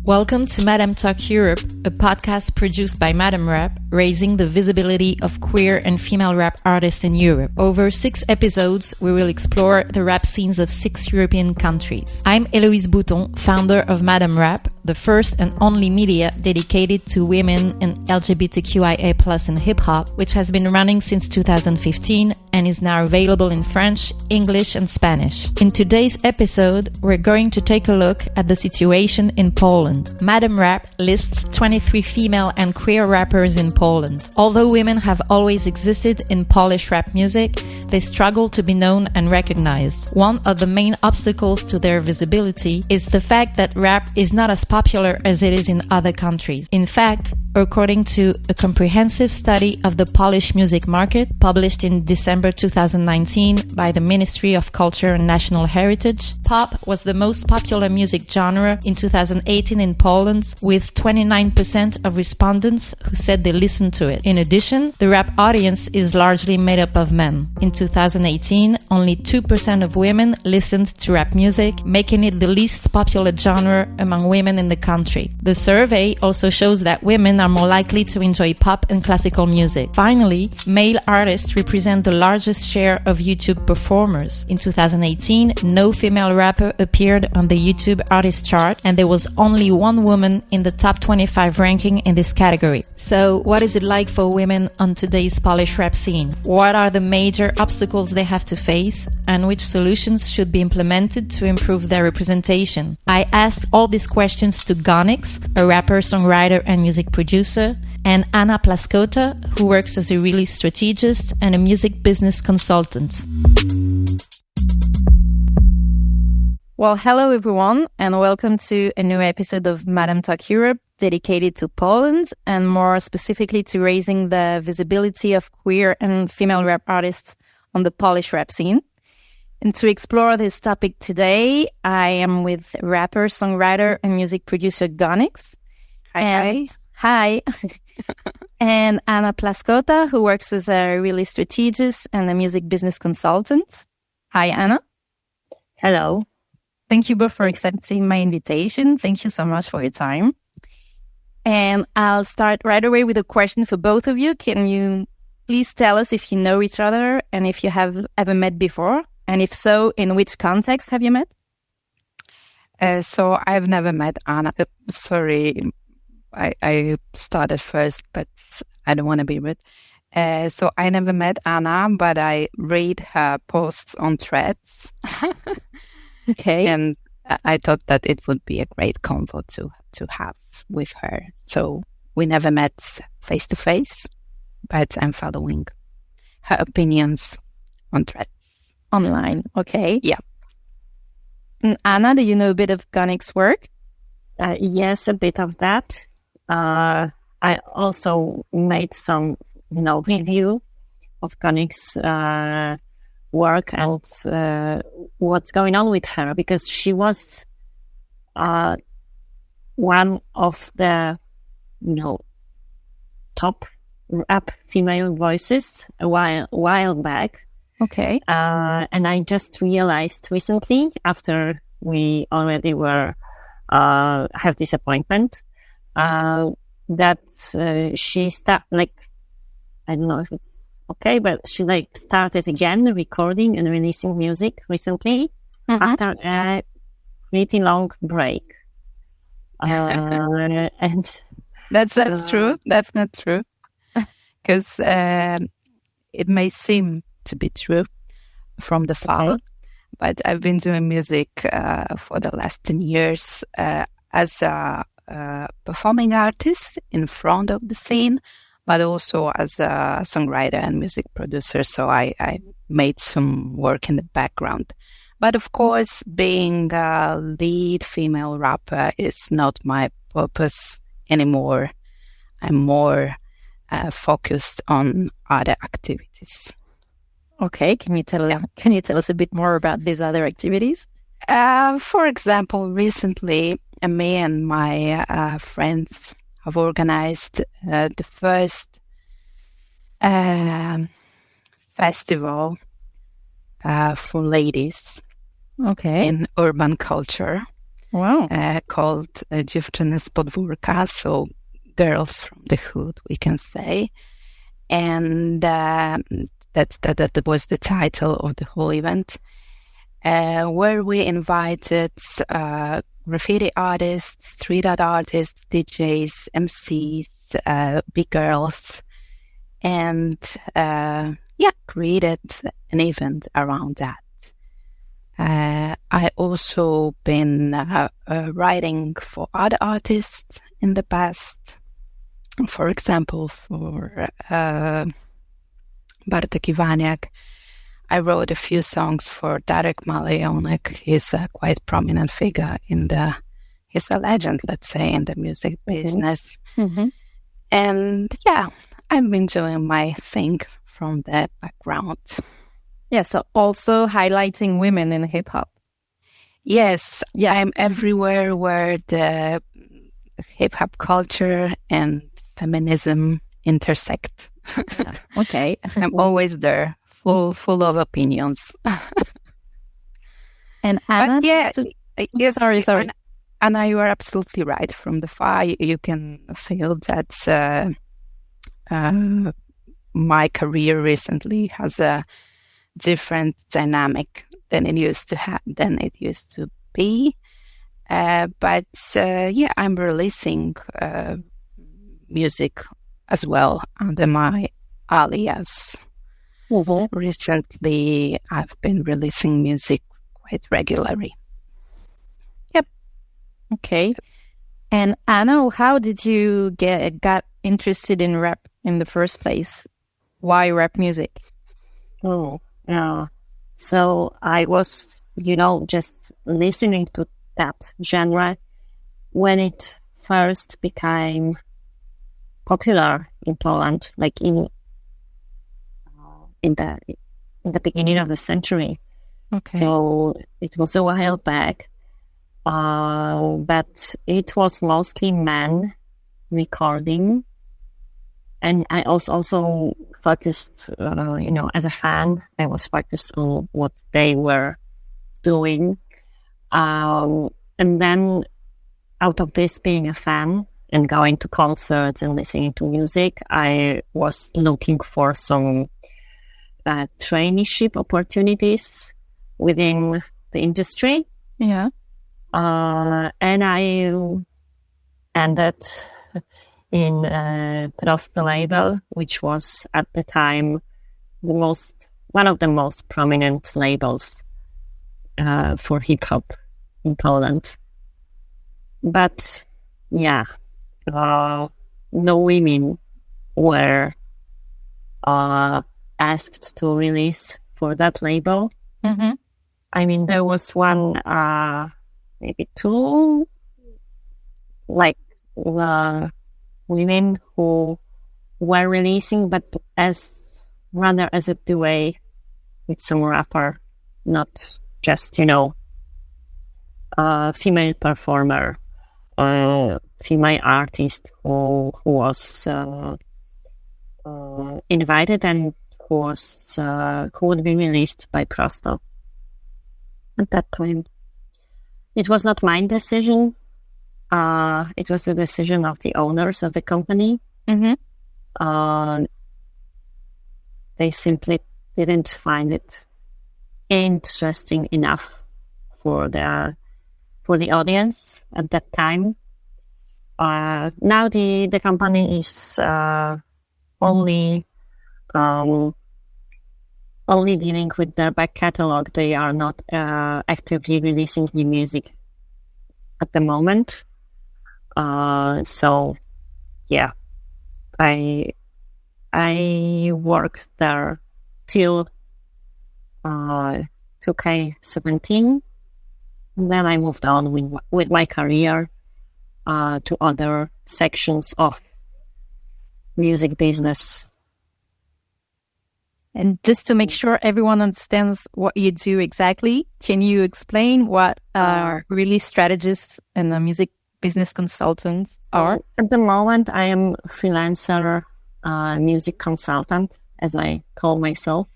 Welcome to Madame Talk Europe, a podcast produced by Madame Rap, raising the visibility of queer and female rap artists in Europe. Over 6 episodes, we will explore the rap scenes of 6 European countries. I'm Éloïse Bouton, founder of Madame Rap, the first and only media dedicated to women and LGBTQIA+ in hip-hop, which has been running since 2015 and is now available in French, English and Spanish. In today's episode, we're going to take a look at the situation in Poland. Madame Rap lists 23 female and queer rappers in Poland. Although women have always existed in Polish rap music, they struggle to be known and recognized. One of the main obstacles to their visibility is the fact that rap is not as popular as it is in other countries. In fact, according to a comprehensive study of the Polish music market published in December 2019 by the Ministry of Culture and National Heritage, pop was the most popular music genre in 2018 in Poland, with 29% of respondents who said they listened to it. In addition, the rap audience is largely made up of men. In 2018, only 2% of women listened to rap music, making it the least popular genre among women in the country. The survey also shows that women are more likely to enjoy pop and classical music. Finally, male artists represent the largest share of YouTube performers. In 2018, no female rapper appeared on the YouTube artist chart, and there was only one woman in the top 25 ranking in this category. So, what is it like for women on today's Polish rap scene? What are the major obstacles they have to face, and which solutions should be implemented to improve their representation? I asked all these questions to Gonix, a rapper, songwriter and music producer, and Anna Plaskota, who works as a release strategist and a music business consultant. Well, hello everyone, and welcome to a new episode of Madame Talk Europe, dedicated to Poland, and more specifically to raising the visibility of queer and female rap artists on the Polish rap scene. And to explore this topic today, I am with rapper, songwriter, and music producer Gonix. Hi. And Anna Plaskota, who works as a release strategist and a music business consultant. Hi, Anna. Hello. Thank you both for accepting my invitation. Thank you so much for your time. And I'll start right away with a question for both of you. Can you please tell us if you know each other and if you have ever met before? And if so, in which context have you met? So I've never met Anna. Sorry, I started first, but I don't want to be rude. So I never met Anna, but I read her posts on Threads. Okay. And I thought that it would be a great convo to have with her. So we never met face to face, but I'm following her opinions on Threads. Online, okay. Yeah. And Anna, do you know a bit of Gonix's work? Yes, a bit of that. I also made some, review of Gonix's work and what's going on with her, because she was one of the, top rap female voices a while back. Okay. And I just realized recently, after we already have this appointment, that she I don't know if it's okay, but she started again recording and releasing music recently after a pretty long break. And that's true. That's not true, because it may seem to be true from the far, but I've been doing music for the last 10 years as a performing artist in front of the scene, but also as a songwriter and music producer. So I made some work in the background. But of course, being a lead female rapper is not my purpose anymore. I'm more focused on other activities. Okay, can you tell us a bit more about these other activities? For example, recently, me and my friends have organized the first festival for ladies Okay. in urban culture. Wow. Called Dziewczyny z podwórka, so girls from the hood, we can say. And that was the title of the whole event, where we invited graffiti artists, street art artists, DJs, MCs, big girls, and created an event around that. I also been writing for other artists in the past. For example, for Bartek Iwaniak, I wrote a few songs for Darek Malejonek. He's a quite prominent figure he's a legend, let's say, in the music business. Mm-hmm. And yeah, I've been doing my thing from the background. Yeah, so also highlighting women in hip hop. Yes, yeah, I'm everywhere where the hip hop culture and feminism intersect. Yeah. Okay. I'm always there, full of opinions. And Anna, yes, sorry. Anna, you are absolutely right. From the far, you can feel that my career recently has a different dynamic than it used to be. But I'm releasing music as well under my alias. Mm-hmm. Recently, I've been releasing music quite regularly. Yep. Okay. And Anna, how did you got interested in rap in the first place? Why rap music? Oh, yeah. So I was, just listening to that genre when it first became popular in Poland, like in the beginning of the century. Okay. So it was a while back, but it was mostly men recording, and I was also focused, as a fan, I was focused on what they were doing, and then out of this, being a fan and going to concerts and listening to music, I was looking for some traineeship opportunities within the industry. Yeah. And I ended in Prosto label, which was at the time one of the most prominent labels for hip hop in Poland. But yeah, no women were asked to release for that label. Mm-hmm. I mean, there was one, maybe two, women who were releasing, but rather as a duet with some rapper, not just, female performer, female artist who was invited and who would be released by Prosto at that time. It was not my decision. It was the decision of the owners of the company. Mm-hmm. They simply didn't find it interesting enough for the audience at that time. Now the company is only dealing with their back catalog. They are not actively releasing new music at the moment. So yeah, I worked there till 2K17. And then I moved on with my career to other sections of music business. And just to make sure everyone understands what you do exactly, can you explain what really strategists and music business consultants are? At the moment, I am a freelancer music consultant, as I call myself.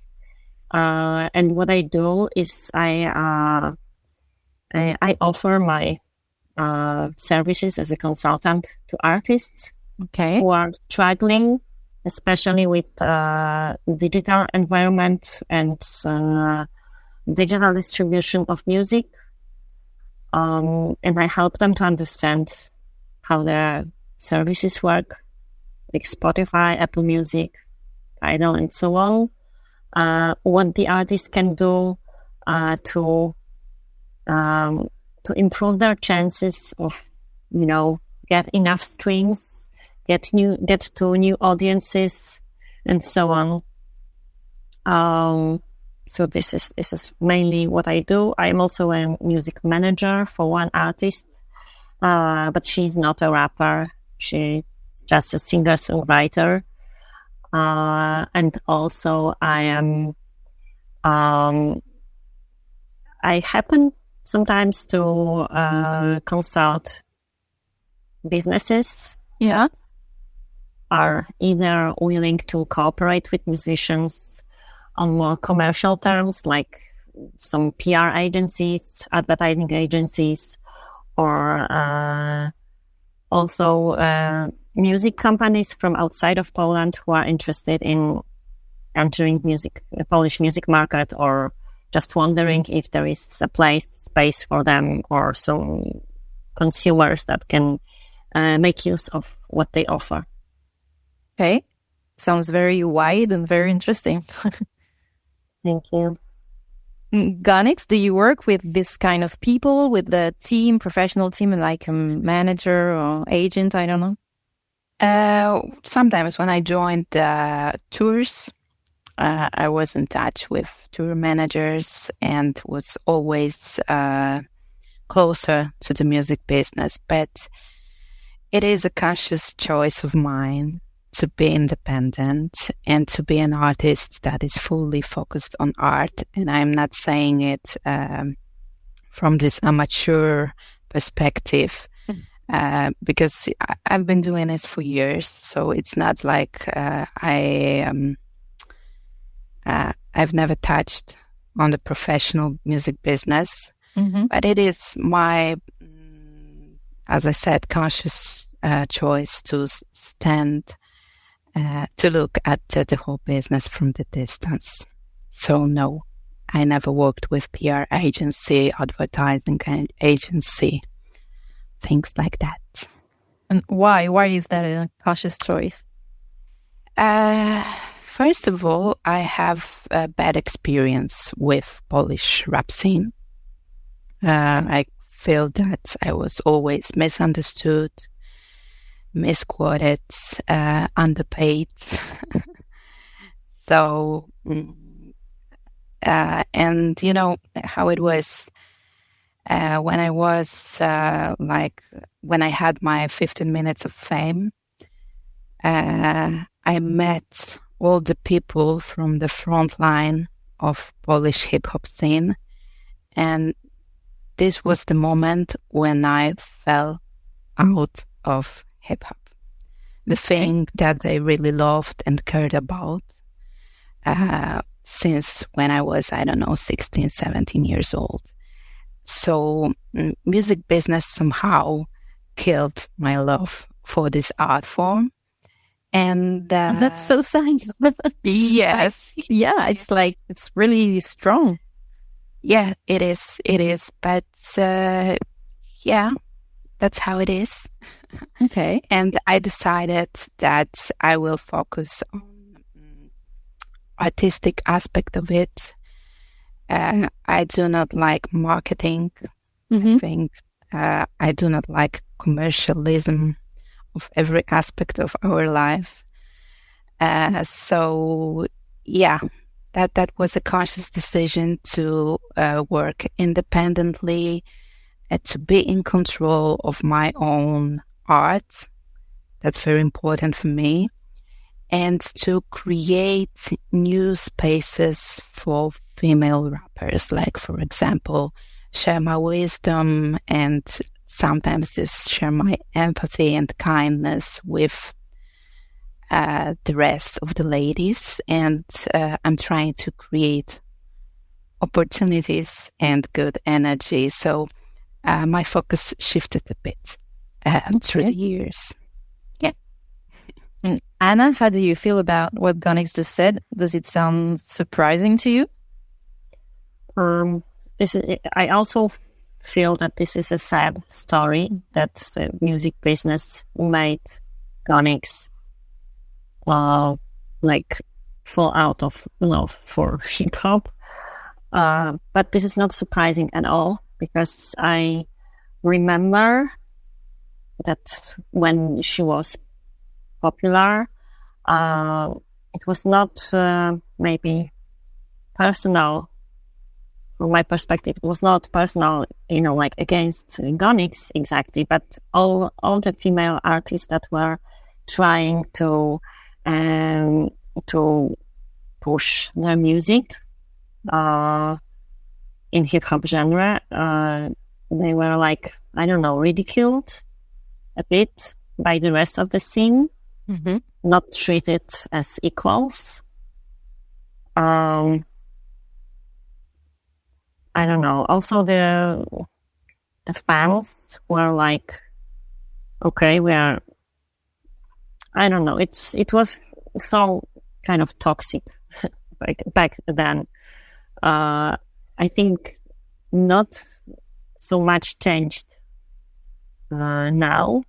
And what I do is I offer my services as a consultant to artists Okay. who are struggling, especially with digital environment and digital distribution of music. And I help them to understand how their services work, like Spotify, Apple Music, Tidal, and so on. What the artist can do to improve their chances of, get enough streams, get to new audiences, and so on. So this is mainly what I do. I'm also a music manager for one artist, but she's not a rapper. She's just a singer-songwriter. And also I am, I happen sometimes to consult businesses Yeah. are either willing to cooperate with musicians on more commercial terms, like some PR agencies, advertising agencies, or also music companies from outside of Poland who are interested in entering the Polish music market, or just wondering if there is space for them, or some consumers that can make use of what they offer. Okay. Sounds very wide and very interesting. Thank you. Gonix, do you work with this kind of people, with the team, professional team, like a manager or agent? I don't know. Sometimes when I joined tours, I was in touch with tour managers and was always closer to the music business. But it is a conscious choice of mine to be independent and to be an artist that is fully focused on art. And I'm not saying it from this amateur perspective, because I've been doing this for years. So it's not like I've never touched on the professional music business, but it is my, as I said, conscious choice to stand to look at the whole business from the distance. So no, I never worked with PR agency, advertising agency, things like that. And why? Why is that a cautious choice? First of all, I have a bad experience with Polish rap scene. I feel that I was always misunderstood, misquoted, underpaid. So, and you know how it was when I was when I had my 15 minutes of fame, I met all the people from the front line of Polish hip-hop scene, and this was the moment when I fell out of hip-hop. The thing that I really loved and cared about since when I was, 16, 17 years old. So music business somehow killed my love for this art form. And that's so sad. Yes. Yeah, it's really strong. Yeah, it is. But yeah, that's how it is. Okay. And I decided that I will focus on artistic aspect of it. I do not like marketing. I think I do not like commercialism of every aspect of our life. So yeah, that was a conscious decision to work independently, to be in control of my own art. That's very important for me. And to create new spaces for female rappers, like, for example, share my wisdom and sometimes just share my empathy and kindness with the rest of the ladies. And I'm trying to create opportunities and good energy. So my focus shifted a bit through the years. Yeah. And Anna, how do you feel about what Gonix just said? Does it sound surprising to you? I also feel that this is a sad story that the music business made Gonix fall out of love for hip hop. But this is not surprising at all, because I remember that when she was popular, it was not maybe personal. From my perspective, it was not personal, against Gonix exactly, but all the female artists that were trying to push their music in hip hop genre, they were ridiculed a bit by the rest of the scene, not treated as equals. I don't know. Also, the fans were like, okay, we are. I don't know. It was so kind of toxic back then. I think not so much changed now,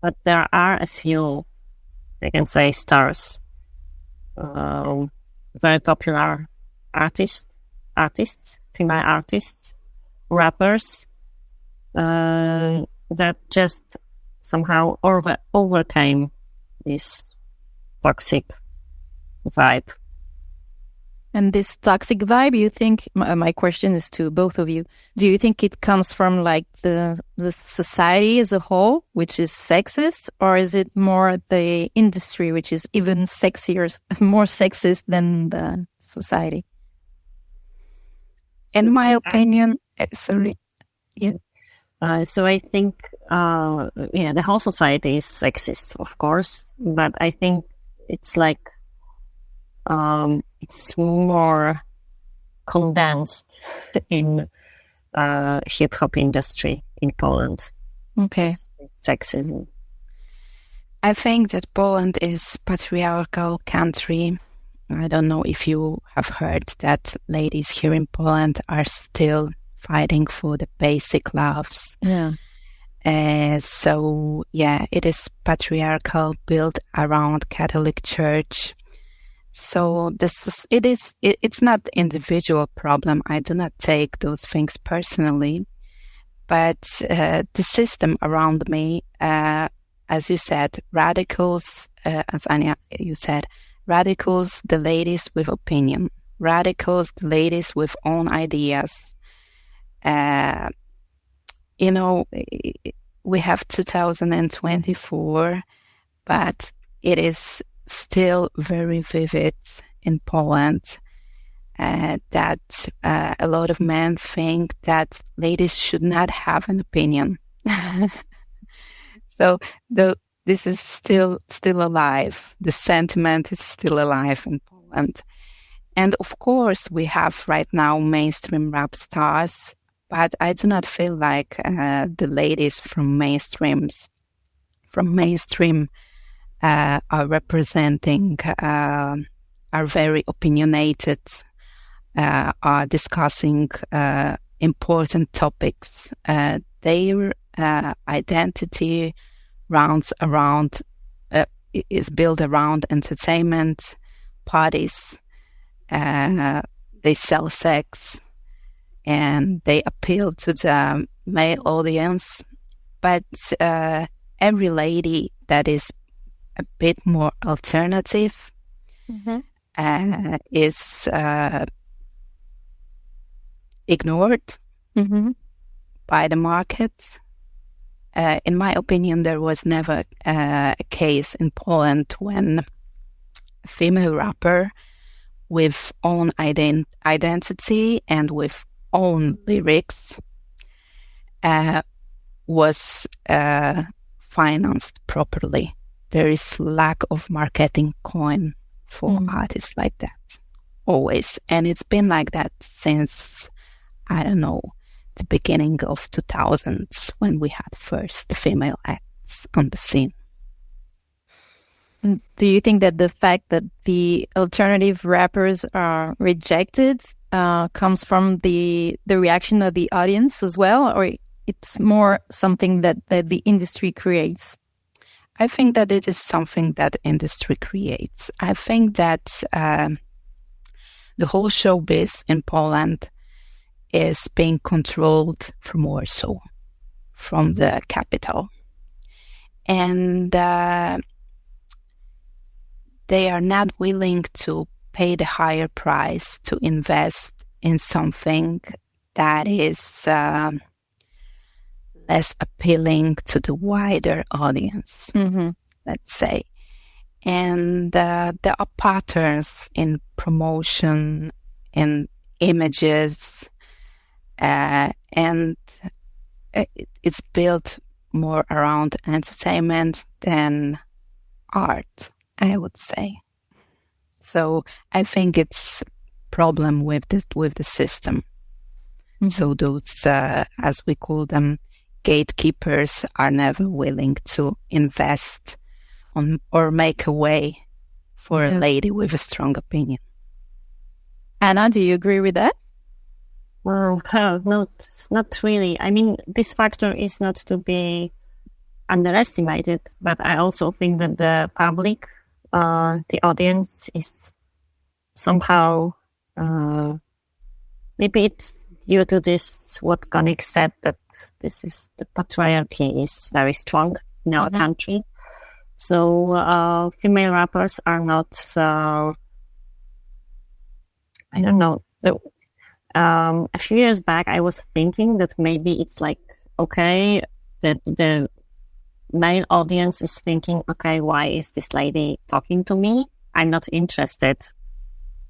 but there are a few, I can say, stars, very popular artists, female artists, rappers, that just somehow overcame this toxic vibe. And this toxic vibe, you think, my question is to both of you, do you think it comes from the society as a whole, which is sexist, or is it more the industry, which is even sexier, more sexist than the society? In my opinion, sorry. Yeah. So I think, the whole society is sexist, of course, but I think it's it's more condensed in hip hop industry in Poland. Okay. Sexism. I think that Poland is patriarchal country. I don't know if you have heard that ladies here in Poland are still fighting for the basic loves. Yeah. So it is patriarchal, built around Catholic Church. So it's not individual problem. I do not take those things personally, but the system around me, as you said, radicals, as Anya, you said, radicals, the ladies with opinion. Radicals, the ladies with own ideas. We have 2024, but it is still very vivid in Poland that a lot of men think that ladies should not have an opinion. So this is still alive. The sentiment is still alive in Poland. And of course, we have right now mainstream rap stars, but I do not feel like the ladies from mainstream are representing, are very opinionated, are discussing important topics. Their identity is built around entertainment, parties. They sell sex and they appeal to the male audience. But every lady that is a bit more alternative is ignored by the market. In my opinion, there was never a case in Poland when a female rapper with own identity and with own lyrics was financed properly. There is lack of marketing coin for artists like that, always. And it's been like that since, I don't know, the beginning of 2000s when we had first female acts on the scene. Do you think that the fact that the alternative rappers are rejected comes from the reaction of the audience as well, or it's more something that the industry creates? I think that it is something that industry creates. I think that the whole showbiz in Poland is being controlled from Warsaw, from the capital. And they are not willing to pay the higher price to invest in something that is less appealing to the wider audience, let's say. And there are patterns in promotion, in images, and it's built more around entertainment than art, I would say. So I think it's a problem with the system. So those, as we call them, gatekeepers are never willing to invest on or make a way for a lady with a strong opinion. Anna, do you agree with that? Well, not really. I mean, this factor is not to be underestimated, but I also think that the public, the audience is somehow, maybe it's due to this, what Gonix said, that this is the patriarchy is very strong in our country. So female rappers are not, I don't know. A few years back, I was thinking that maybe it's like, okay, that the male audience is thinking, okay, why is this lady talking to me? I'm not interested.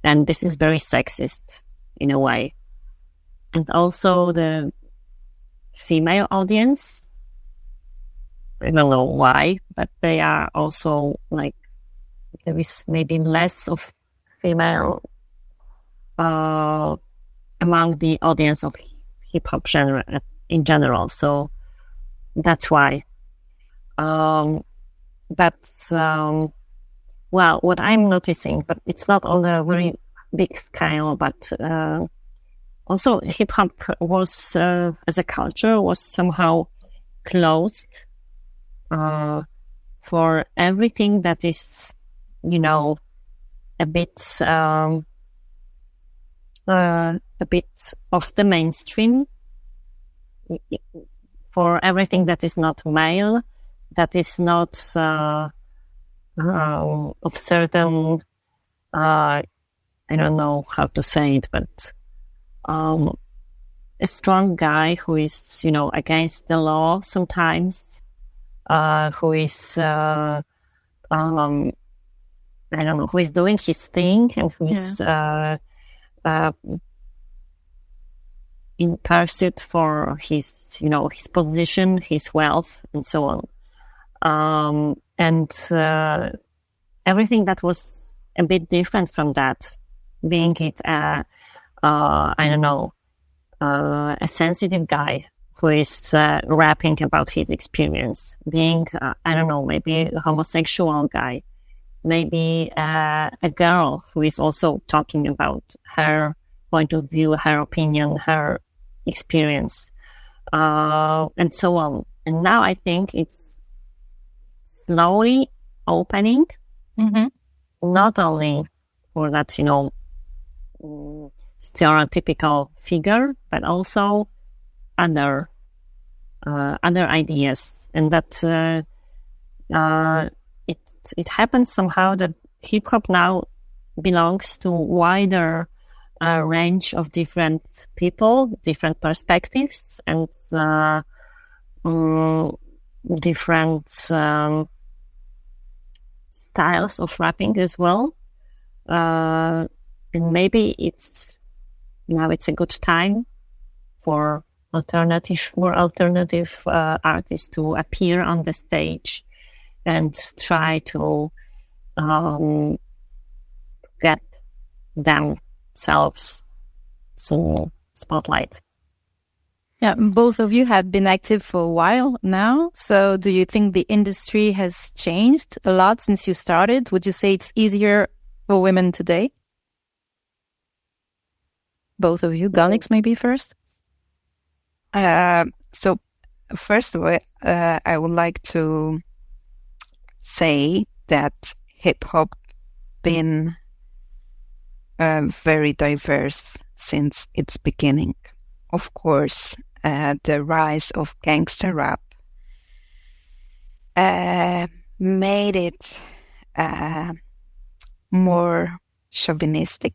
And this is very sexist in a way. And also the female audience, I don't know why, but they are also like, there is maybe less of female among the audience of hip-hop genre in general. So that's why. Well, what I'm noticing, but it's not on a very big scale, but also hip-hop was, as a culture, was somehow closed for everything that is, you know, a bit of the mainstream, for everything that is not male, that is not of certain, I don't know how to say it, but a strong guy who is, you know, against the law sometimes, who is, I don't know, who is doing his thing and who is in pursuit for his, you know, his position, his wealth, and so on. And everything that was a bit different from that, being it, I don't know, a sensitive guy who is rapping about his experience, being, I don't know, maybe a homosexual guy, maybe a girl who is also talking about her point of view, her opinion, her experience, and so on. And now I think it's slowly opening, not only for that, you know, stereotypical figure, but also other ideas, and that it happens somehow that hip hop now belongs to wider range of different people, different perspectives, and different styles of rapping as well. And maybe it's a good time for more alternative artists to appear on the stage and try to get themselves some spotlight. Yeah, both of you have been active for a while now. So do you think the industry has changed a lot since you started? Would you say it's easier for women today? Both of you. Gonix, maybe first. So first of all, I would like to say that hip hop been very diverse since its beginning. Of course, the rise of gangster rap made it more chauvinistic,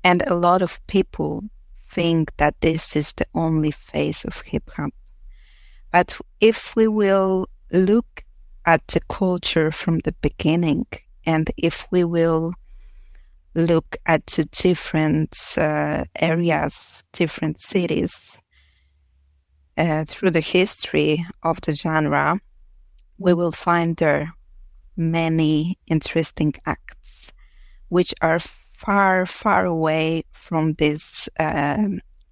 and a lot of people think that this is the only face of hip hop. But if we will look at the culture from the beginning, and if we will look at the different areas, different cities, through the history of the genre, we will find there many interesting acts which are far, far away from this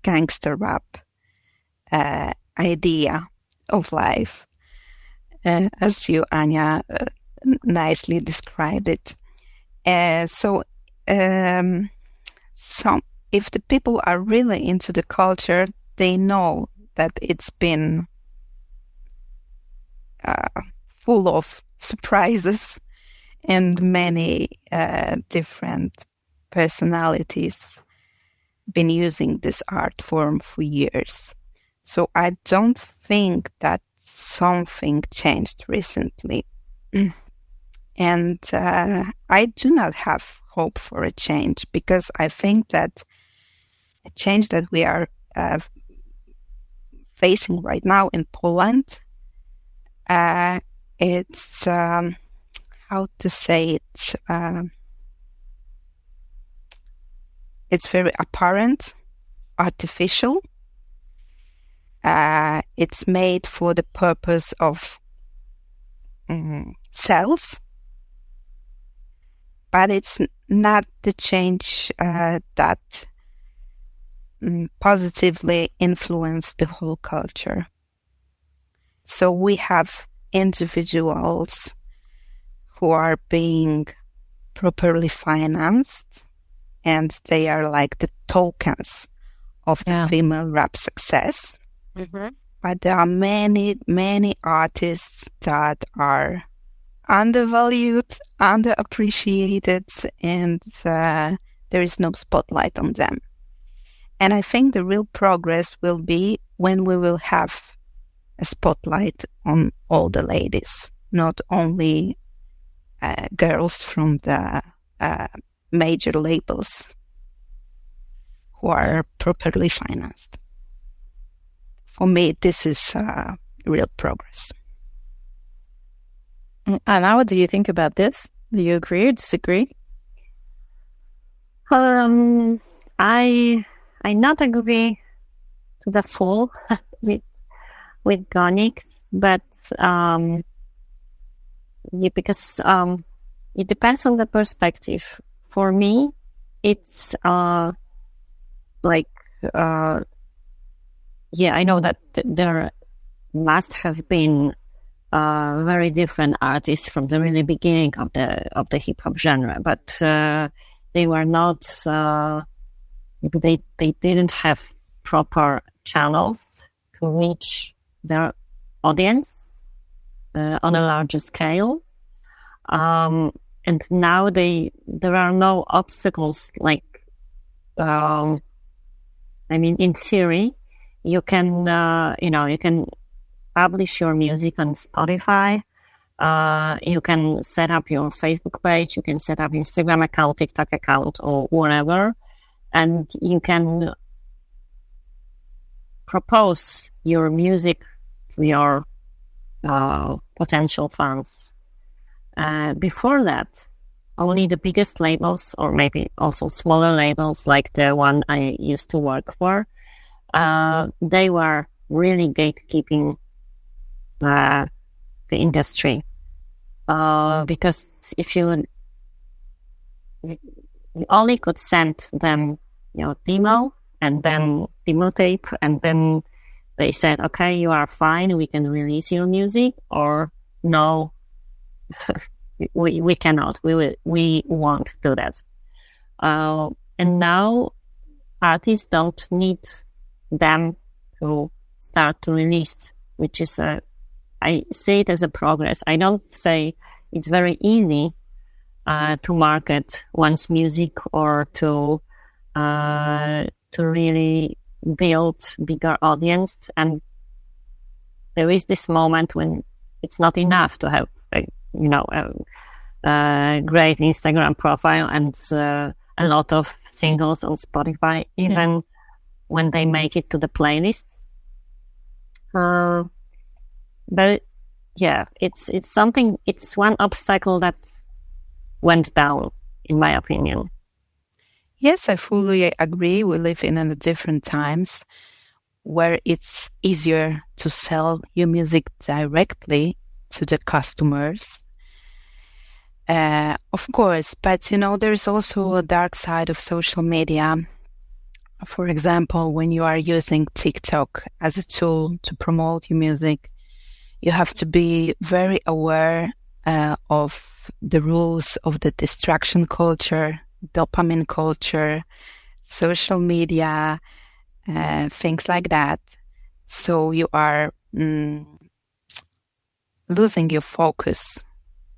gangster rap idea of life, as you, Anya, nicely described it. So if the people are really into the culture, they know that it's been full of surprises and many different personalities been using this art form for years. So I don't think that something changed recently. And I do not have hope for a change, because I think that a change that we are facing right now in Poland, it's, how to say it, it's very apparent, artificial. It's made for the purpose of sales, but it's not the change that positively influenced the whole culture. So we have individuals who are being properly financed, and they are like the tokens of the female rap success. Mm-hmm. But there are many, many artists that are undervalued, underappreciated, and there is no spotlight on them. And I think the real progress will be when we will have a spotlight on all the ladies, not only girls from the major labels who are properly financed. For me, this is real progress. Anna, what do you think about this? Do you agree or disagree? I not agree to the full with Gonix, but because it depends on the perspective. For me, it's I know that there must have been very different artists from the really beginning of the hip hop genre, but they were not. They didn't have proper channels to reach their audience on a larger scale, and now there are no obstacles. In theory, you can you can publish your music on Spotify. You can set up your Facebook page. You can set up Instagram account, TikTok account, or whatever, and you can propose your music to your potential fans. Before that, only the biggest labels, or maybe also smaller labels like the one I used to work for, they were really gatekeeping the industry. Because if you only could send them, demo, and then demo tape, and then they said, okay, you are fine, we can release your music, or no, we cannot, we won't do that. And now artists don't need them to start to release, which is I see it as a progress. I don't say it's very easy to market one's music or to really build bigger audience. And there is this moment when it's not enough to have, a great Instagram profile and a lot of singles on Spotify, even when they make it to the playlists. But yeah, it's something. It's one obstacle that went down, in my opinion. Yes, I fully agree. We live in different times where it's easier to sell your music directly to the customers. Of course, but there's also a dark side of social media. For example, when you are using TikTok as a tool to promote your music, you have to be very aware of the rules of the distraction culture, dopamine culture, social media, things like that. So you are losing your focus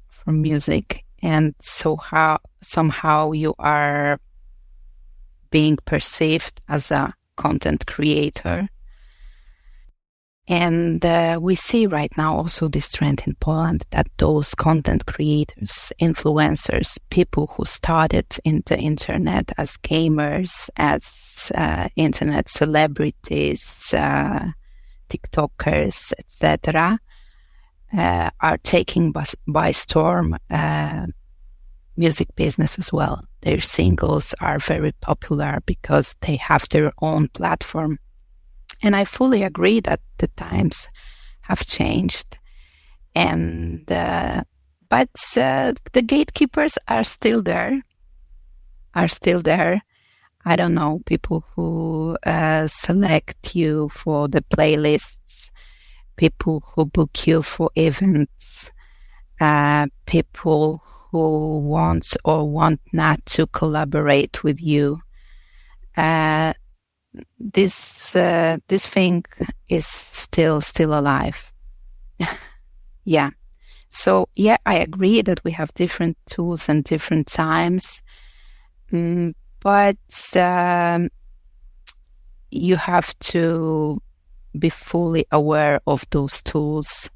from music, and somehow you are being perceived as a content creator. And we see right now also this trend in Poland that those content creators, influencers, people who started in the internet as gamers, as internet celebrities, TikTokers, etc., are taking by storm music business as well. Their singles are very popular because they have their own platform. And I fully agree that the times have changed. And but the gatekeepers are still there. I don't know, people who select you for the playlists, people who book you for events, people who want or want not to collaborate with you. This thing is still alive. Yeah. So yeah, I agree that we have different tools and different times, but you have to be fully aware of those tools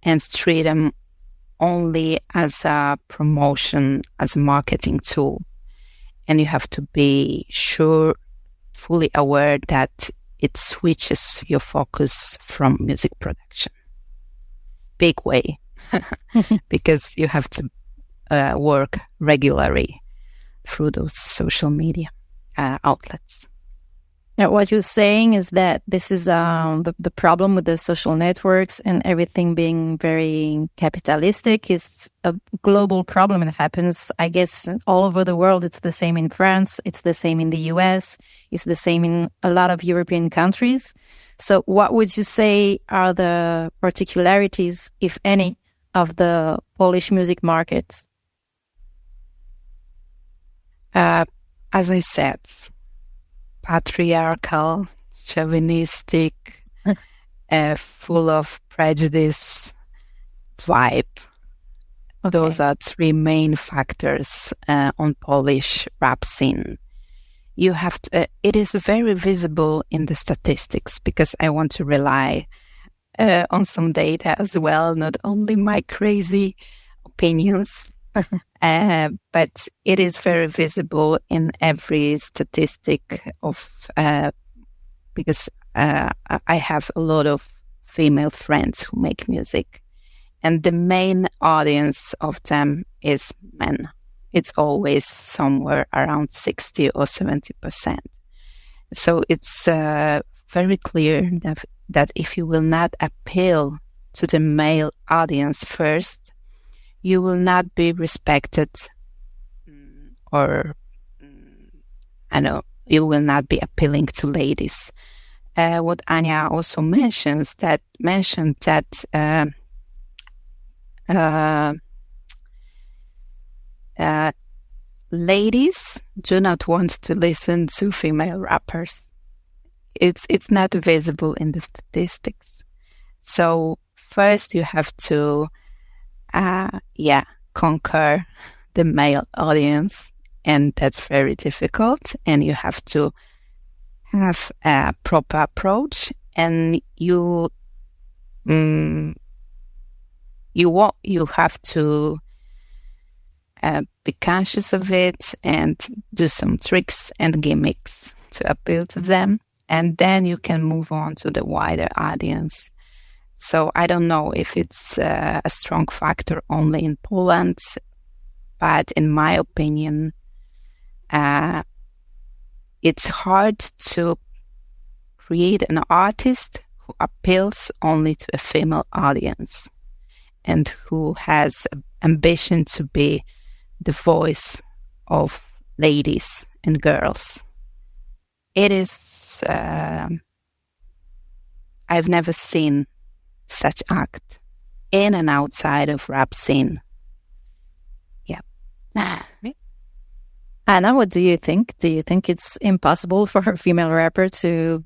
and treat them only as a promotion, as a marketing tool. And you have to be fully aware that it switches your focus from music production. Big way. Because you have to work regularly through those social media outlets. Now, what you're saying is that this is the problem with the social networks and everything being very capitalistic is a global problem. It happens, I guess, all over the world. It's the same in France. It's the same in the US. It's the same in a lot of European countries. So what would you say are the particularities, if any, of the Polish music market? As I said, patriarchal, chauvinistic, full of prejudice vibe. Okay. Those are three main factors on Polish rap scene. You have to, it is very visible in the statistics, because I want to rely on some data as well, not only my crazy opinions. But it is very visible in every statistic of, because I have a lot of female friends who make music, and the main audience of them is men. It's always somewhere around 60 or 70%. So it's very clear that if you will not appeal to the male audience first, you will not be respected, or you will not be appealing to ladies what Anya also mentioned that ladies do not want to listen to female rappers. It's not visible in the statistics. So first you have to conquer the male audience, and that's very difficult, and you have to have a proper approach, and you have to be conscious of it and do some tricks and gimmicks to appeal to them, and then you can move on to the wider audience. So I don't know if it's a strong factor only in Poland, but in my opinion, it's hard to create an artist who appeals only to a female audience and who has ambition to be the voice of ladies and girls. It is, I've never seen such act in and outside of rap scene. Yeah. Anna, what do you think? Do you think it's impossible for a female rapper to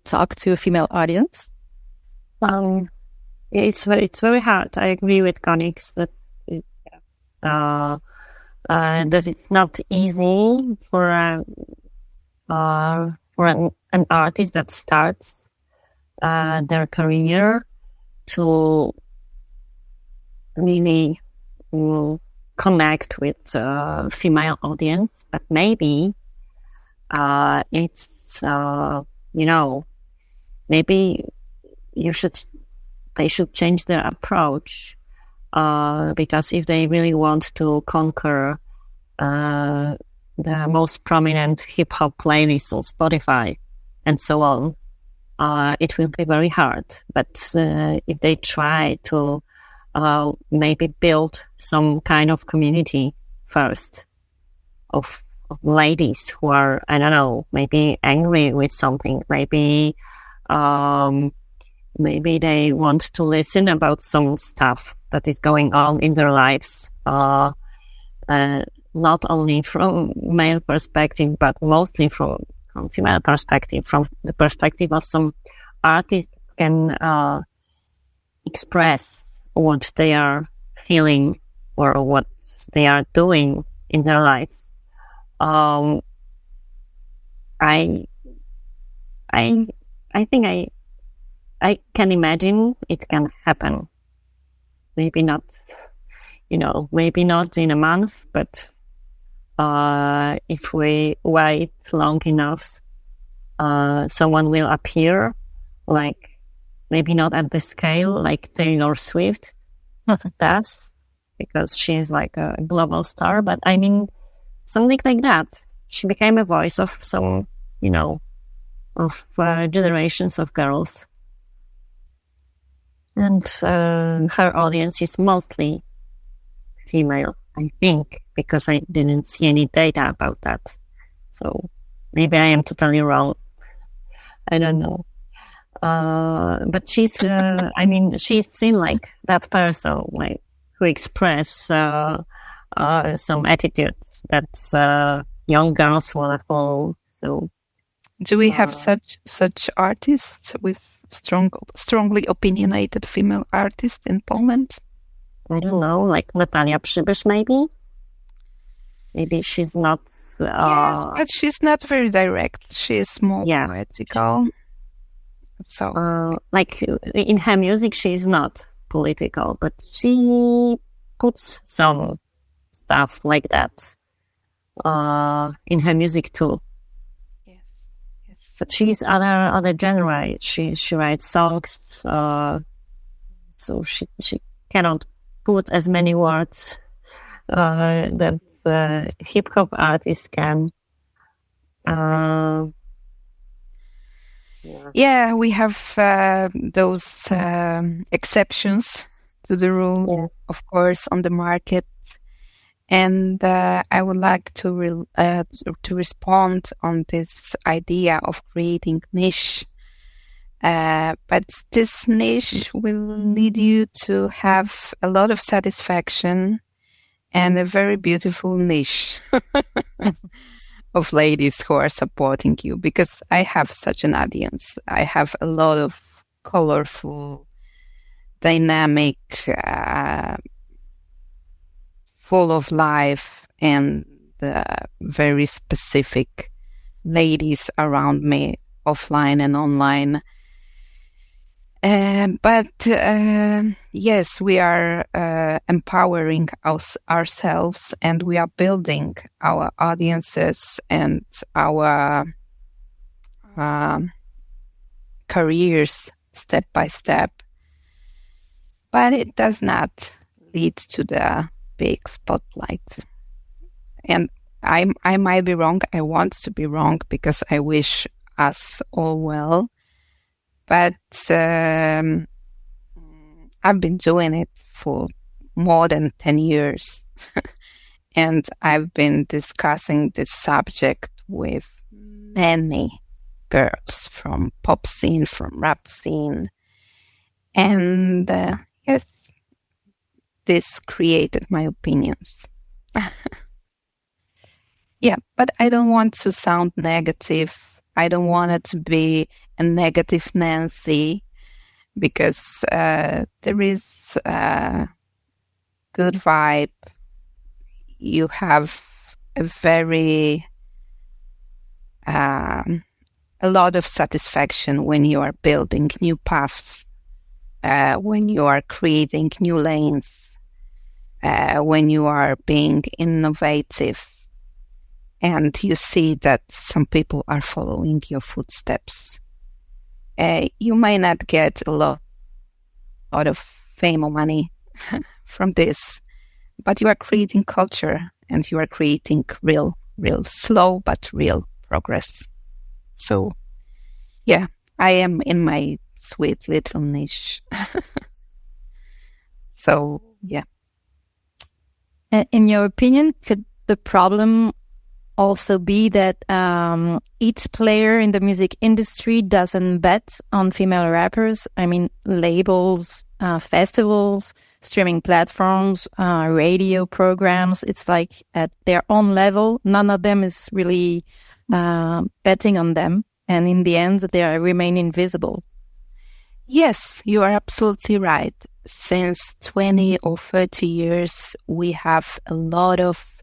talk to a female audience? It's very hard. I agree with Gonix that it's not easy for an artist that starts their career to really connect with female audience, but maybe it's maybe they should change their approach, because if they really want to conquer the most prominent hip hop playlists on Spotify and so on, it will be very hard. But if they try to maybe build some kind of community first of ladies who are, I don't know, maybe angry with something, maybe they want to listen about some stuff that is going on in their lives, not only from male perspective, but mostly from female perspective, from the perspective of some artists can express what they are feeling or what they are doing in their lives. I think I can imagine it can happen. Maybe not, maybe not in a month, but if we wait long enough, someone will appear, like maybe not at the scale like Taylor Swift does, because she is like a global star, but I mean, something like that. She became a voice of some, of generations of girls. And her audience is mostly female, I think, because I didn't see any data about that. So maybe I am totally wrong. I don't know. But she's, she's seen like that person, like, who express some attitudes that young girls want to follow. So, do we have such artists with strongly opinionated female artists in Poland? I don't know, like Natalia Przybysz, maybe. Maybe she's not. Yes, but she's not very direct. She is more poetical. So, like in her music, she's not political, but she puts some stuff like that in her music too. Yes. But she's other genre. She writes songs, so she cannot put as many words that the hip hop artists can. Yeah, we have those exceptions to the rule, of course, on the market. And I would like to respond on this idea of creating niche But this niche will lead you to have a lot of satisfaction and a very beautiful niche of ladies who are supporting you, because I have such an audience. I have a lot of colorful, dynamic, full of life and very specific ladies around me, offline and online. But yes, we are empowering ourselves, and we are building our audiences and our careers step by step. But it does not lead to the big spotlight. And I might be wrong. I want to be wrong, because I wish us all well. But I've been doing it for more than 10 years. And I've been discussing this subject with many girls from pop scene, from rap scene. And yes, this created my opinions. Yeah, but I don't want to sound negative. I don't want it to be a negative Nancy, because there is a good vibe. You have a lot of satisfaction when you are building new paths, when you are creating new lanes, when you are being innovative. And you see that some people are following your footsteps. You may not get a lot of fame or money from this, but you are creating culture, and you are creating real slow but real progress. So, yeah, I am in my sweet little niche. So, yeah. In your opinion, could the problem also be that each player in the music industry doesn't bet on female rappers? I mean, labels, festivals, streaming platforms, radio programs. It's like at their own level, none of them is really betting on them. And in the end, they remain invisible. Yes, you are absolutely right. Since 20 or 30 years, we have a lot of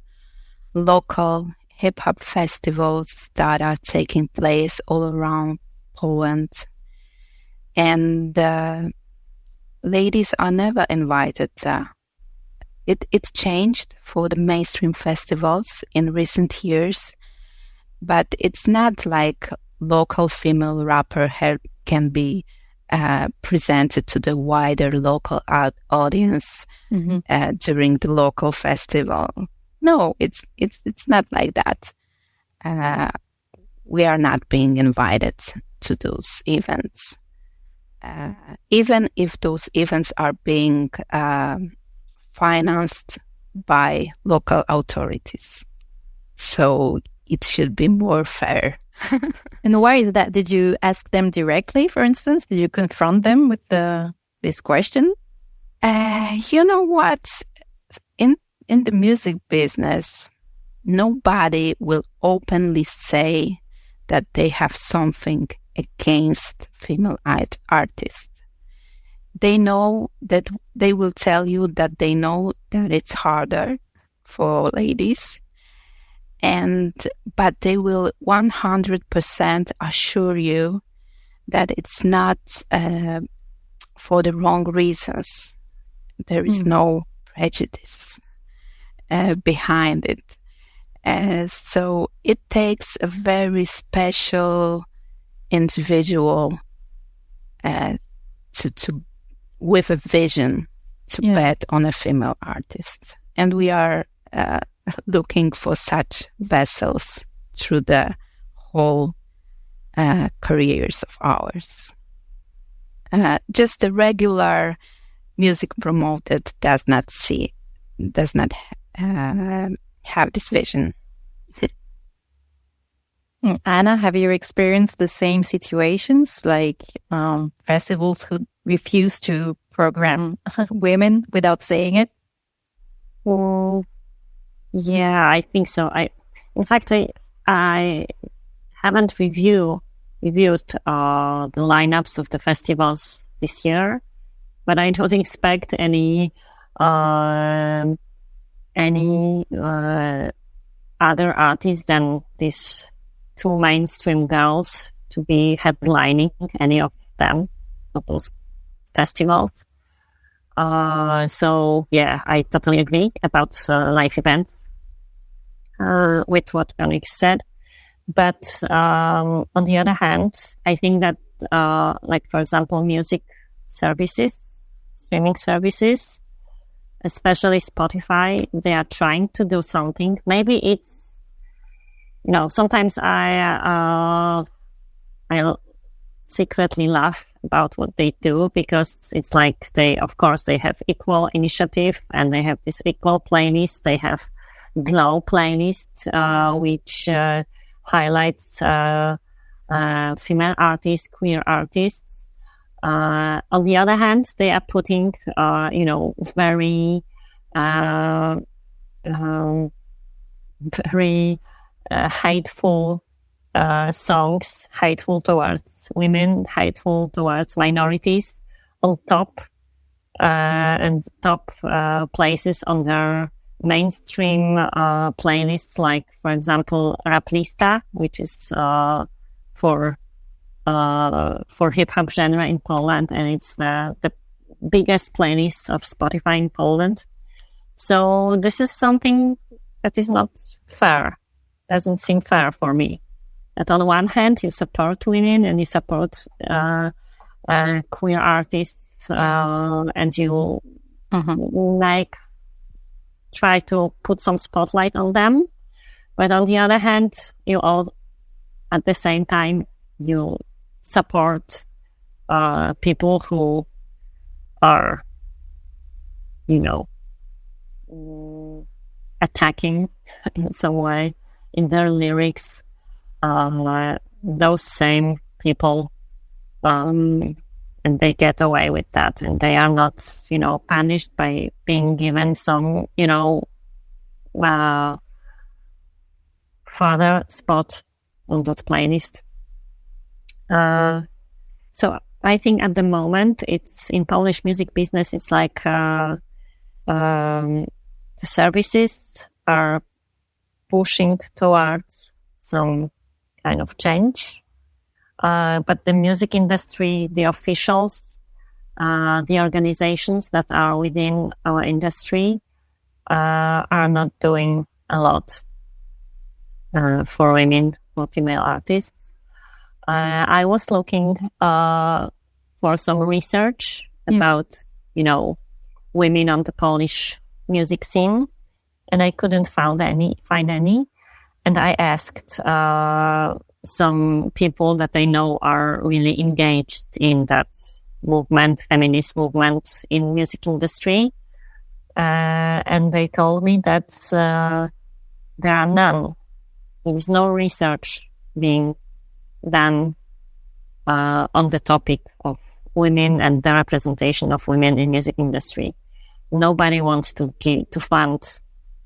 local hip-hop festivals that are taking place all around Poland. And ladies are never invited there. It's changed for the mainstream festivals in recent years, but it's not like local female rapper can be presented to the wider local audience during the local festival. No, it's not like that. We are not being invited to those events, even if those events are being financed by local authorities. So it should be more fair. And why is that? Did you ask them directly, for instance? Did you confront them with this question? You know what? In the music business, nobody will openly say that they have something against female artists. They know that they will tell you that they know that it's harder for ladies, but they will 100% assure you that it's not for the wrong reasons. There is no prejudice behind it. So it takes a very special individual with a vision to bet on a female artist. And we are looking for such vessels through the whole careers of ours. Just the regular music promoted does not have this vision. Anna, have you experienced the same situations, like festivals who refuse to program women without saying it? Yeah, I think so. In fact, I haven't reviewed the lineups of the festivals this year, but I don't expect any other artists than these two mainstream girls to be headlining any of those festivals. So yeah, I totally agree about live events with what Gonix said. But on the other hand, I think that like, for example, music services, streaming services, especially Spotify, they are trying to do something. Maybe it's, sometimes I secretly laugh about what they do, because it's like they have equal initiative and they have this equal playlist. They have Glow playlist, which highlights female artists, queer artists. On the other hand, they are putting, very, very hateful songs, hateful towards women, hateful towards minorities on top, and top places on their mainstream playlists, like, for example, Rap Lista, which is for hip hop genre in Poland, and it's the biggest playlist of Spotify in Poland. So this is something that is not fair. Doesn't seem fair for me. That on one hand you support women and you support queer artists, and you like try to put some spotlight on them, but on the other hand, you all at the same time you support people who are, attacking in some way in their lyrics those same people, and they get away with that, and they are not, punished by being given some, further spot on that playlist. So I think at the moment, it's in Polish music business, it's like the services are pushing towards some kind of change. But the music industry, the officials, the organizations that are within our industry are not doing a lot for women, for female artists. I was looking for some research about, women on the Polish music scene, and I couldn't find any. And I asked some people that I know are really engaged in that movement, feminist movement in music industry. And they told me that there are none. There is no research being done on the topic of women and the representation of women in music industry. Nobody wants to fund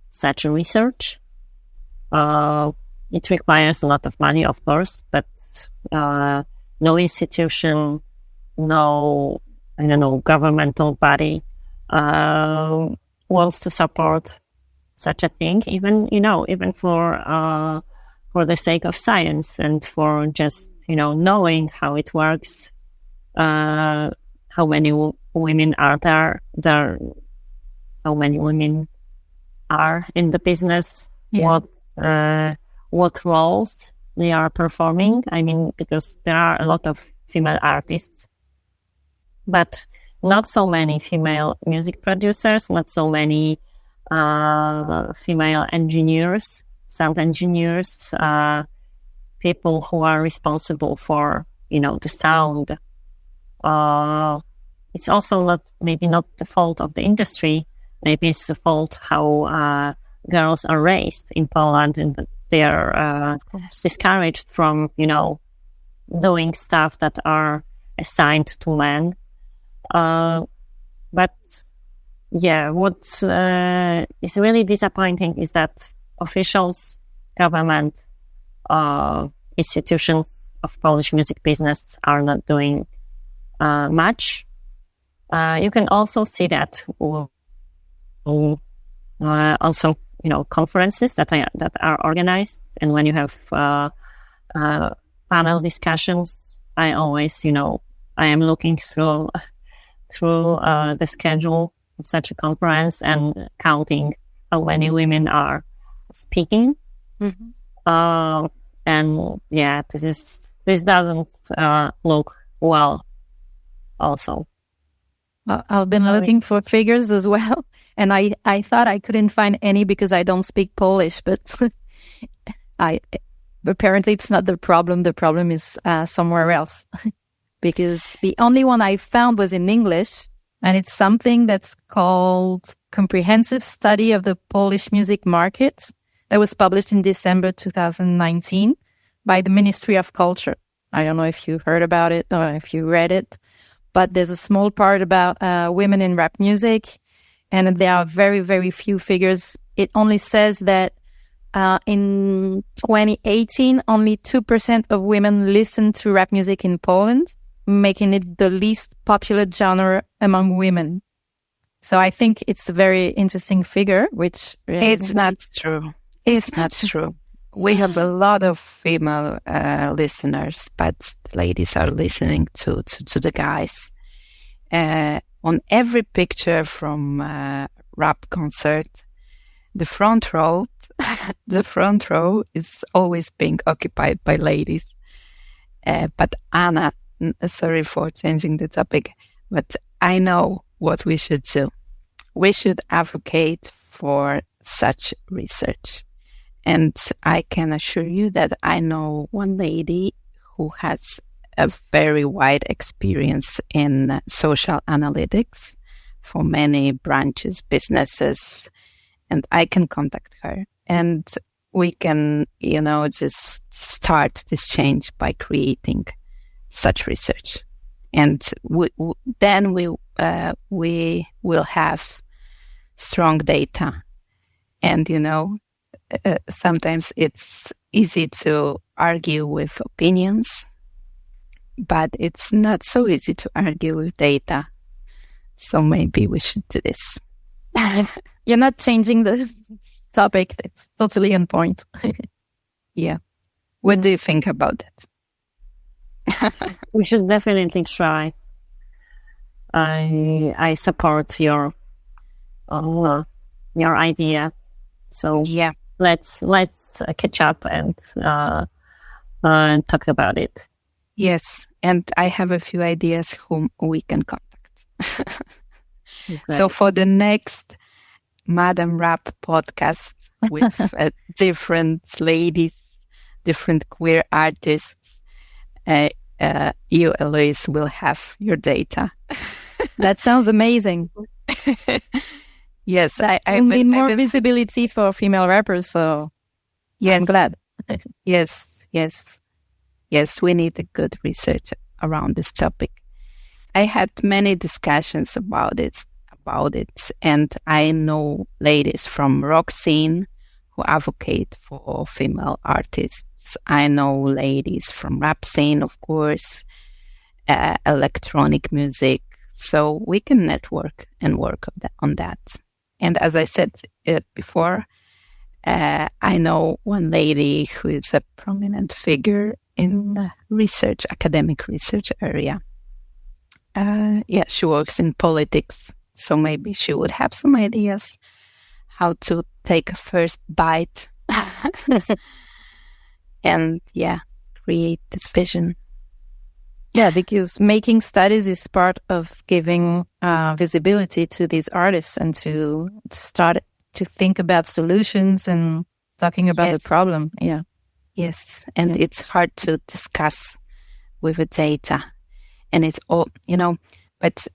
such a research. It requires a lot of money, of course, but no institution, no, governmental body wants to support such a thing, even for the sake of science and for just, knowing how it works, how many women are there, how many women are in the business, what roles they are performing. I mean, because there are a lot of female artists, but not so many female music producers, not so many female engineers, sound engineers, people who are responsible for, the sound. It's also maybe not the fault of the industry. Maybe it's the fault how girls are raised in Poland, and they're discouraged from, doing stuff that are assigned to men. But yeah, what is really disappointing is that officials, government, institutions of Polish music business are not doing much. You can also see that on some, conferences that are organized, and when you have panel discussions, I always, I am looking through the schedule of such a conference and counting how many women are speaking. Mm-hmm. And yeah, this doesn't look well. Also, I've been looking for figures as well, and I thought I couldn't find any because I don't speak Polish, but apparently it's not the problem. The problem is somewhere else, because the only one I found was in English, and it's something that's called Comprehensive Study of the Polish Music Market that was published in December 2019 by the Ministry of Culture. I don't know if you heard about it or if you read it, but there's a small part about women in rap music, and there are very, very few figures. It only says that in 2018, only 2% of women listened to rap music in Poland, making it the least popular genre among women. So I think it's a very interesting figure, which... It's not true. It's not true. We have a lot of female listeners, but ladies are listening to the guys. On every picture from rap concert, the front row is always being occupied by ladies. But Anna, sorry for changing the topic, but I know what we should do. We should advocate for such research. And I can assure you that I know one lady who has a very wide experience in social analytics for many branches, businesses, and I can contact her. And we can, just start this change by creating such research. And then we will have strong data. And, sometimes it's easy to argue with opinions, but it's not so easy to argue with data. So maybe we should do this. You're not changing the topic. It's totally on point. Yeah. What do you think about that? We should definitely try. I support your idea. So yeah, let's catch up and talk about it. Yes, and I have a few ideas whom we can contact. Okay. So for the next Madam Rap podcast with different ladies, different queer artists, you, Éloïse, will have your data. That sounds amazing. Yes, I need more visibility for female rappers, so yes. I'm glad. Yes, we need a good research around this topic. I had many discussions about it, and I know ladies from rock scene who advocate for female artists. I know ladies from rap scene, of course, electronic music. So we can network and work on that. And as I said before, I know one lady who is a prominent figure in the academic research area. She works in politics, so maybe she would have some ideas how to take a first bite and create this vision. Yeah, because making studies is part of giving visibility to these artists and to start to think about solutions and talking about the problem. Yeah. Yes. And it's hard to discuss with the data. And it's all, but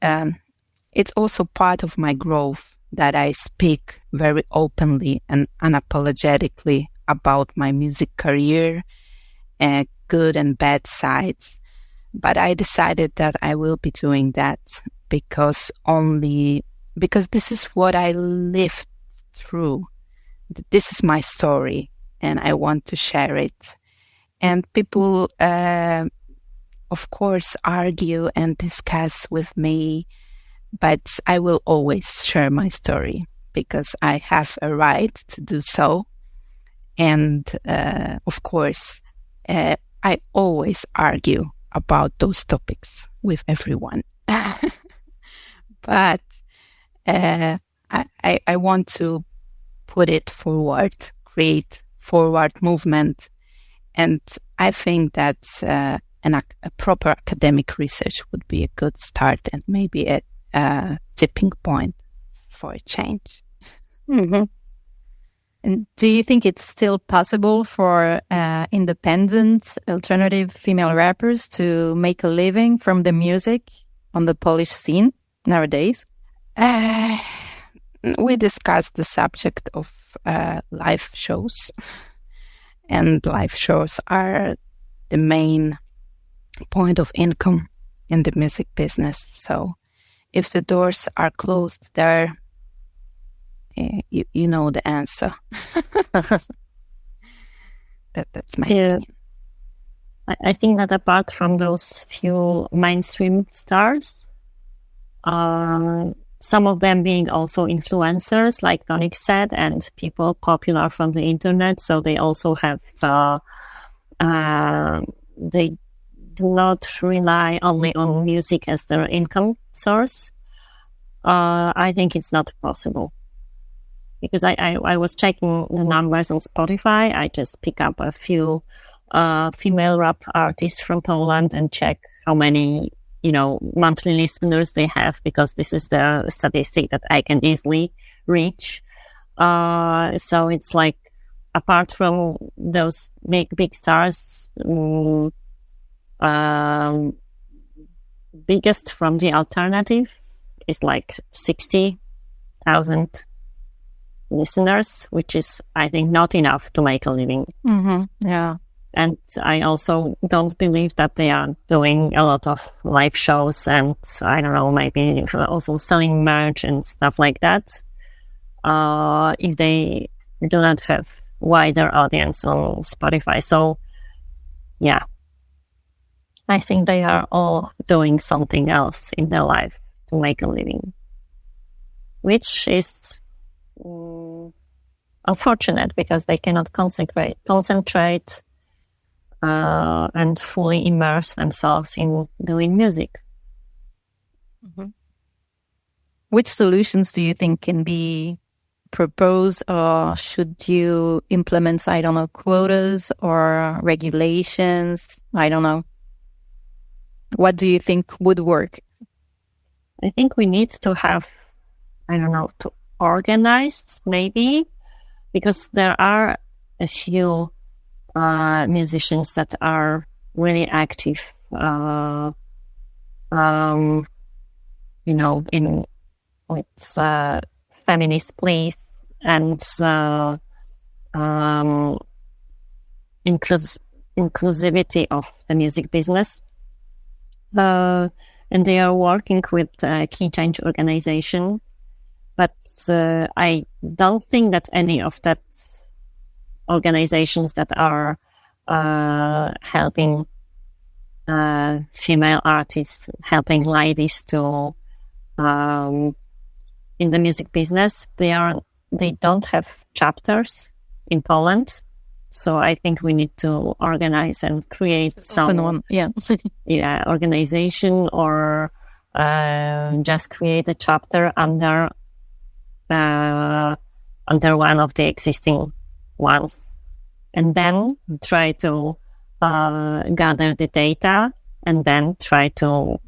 it's also part of my growth that I speak very openly and unapologetically about my music career, good and bad sides. But I decided that I will be doing that because this is what I lived through. This is my story, and I want to share it. And people, of course, argue and discuss with me, but I will always share my story because I have a right to do so. And of course, I always argue about those topics with everyone. But I want to put it forward, create forward movement. And I think that a proper academic research would be a good start and maybe a tipping point for a change. Mm-hmm. And do you think it's still possible for independent, alternative female rappers to make a living from the music on the Polish scene nowadays? We discussed the subject of live shows, and live shows are the main point of income in the music business. So if the doors are closed there, you know the answer. That's my opinion. I think that apart from those few mainstream stars, some of them being also influencers, like Gonix said, and people popular from the internet, so they also have, they do not rely only on music as their income source. I think it's not possible. Because I was checking the numbers on Spotify. I just pick up a few female rap artists from Poland and check how many, monthly listeners they have, because this is the statistic that I can easily reach. So it's like, apart from those big stars, biggest from the alternative is like 60,000 listeners, which is, I think, not enough to make a living. Mm-hmm. Yeah. And I also don't believe that they are doing a lot of live shows and, I don't know, maybe also selling merch and stuff like that. If they do not have wider audience on Spotify. So, yeah, I think they are all doing something else in their life to make a living, which is unfortunate because they cannot concentrate and fully immerse themselves in doing music. Mm-hmm. Which solutions do you think can be proposed, or should you implement, I don't know, quotas or regulations? I don't know. What do you think would work? I think we need to have, to organize maybe, because there are a few musicians that are really active, with feminist pleas and inclusivity of the music business. And they are working with Key Change organization. But I don't think that any of that organizations that are helping female artists, helping ladies to in the music business, they don't have chapters in Poland. So I think we need to organize and create some organization, or just create a chapter under one of the existing ones, and then try to gather the data, and then try to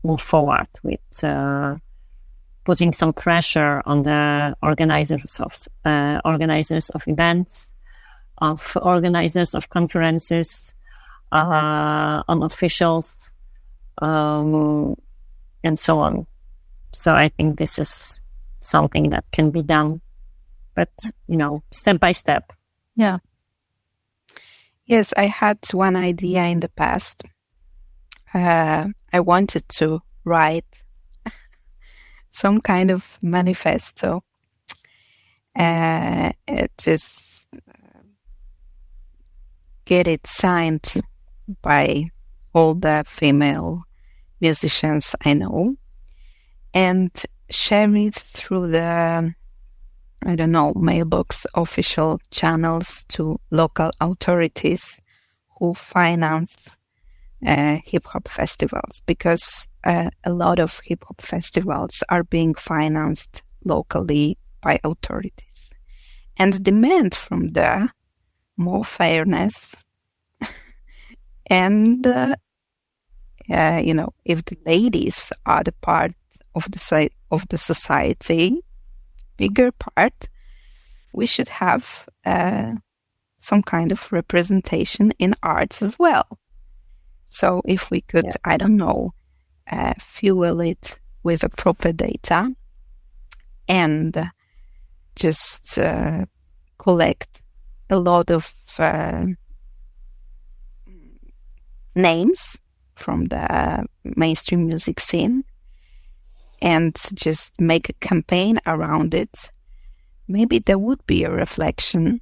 move forward with putting some pressure on the organizers of events, of organizers of conferences, on officials, and so on. So I think this is something that can be done, but step by step. Yeah. Yes, I had one idea in the past. I wanted to write some kind of manifesto. Just get it signed by all the female musicians I know and share it through the, I don't know, mailbox official channels to local authorities who finance hip-hop festivals, because a lot of hip-hop festivals are being financed locally by authorities, and demand from there more fairness and if the ladies are the part of the society, bigger part, we should have some kind of representation in arts as well. So if we could, I don't know, fuel it with a proper data and just collect a lot of names from the mainstream music scene and just make a campaign around it, maybe there would be a reflection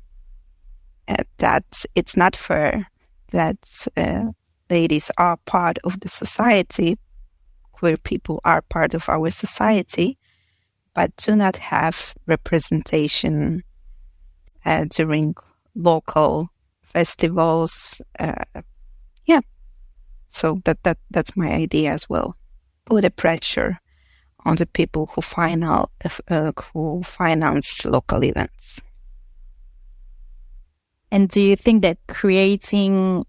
that it's not fair that ladies are part of the society, queer people are part of our society, but do not have representation during local festivals. So that's my idea as well. Put a pressure on the people who finance local events. And do you think that creating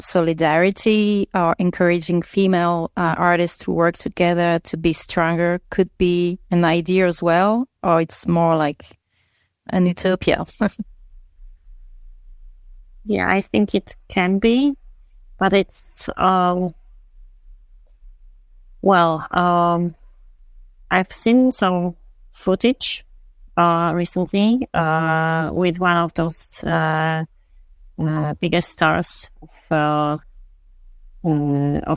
solidarity or encouraging female artists to work together to be stronger could be an idea as well? Or it's more like an utopia? Yeah, I think it can be, but it's, I've seen some footage recently with one of those biggest stars of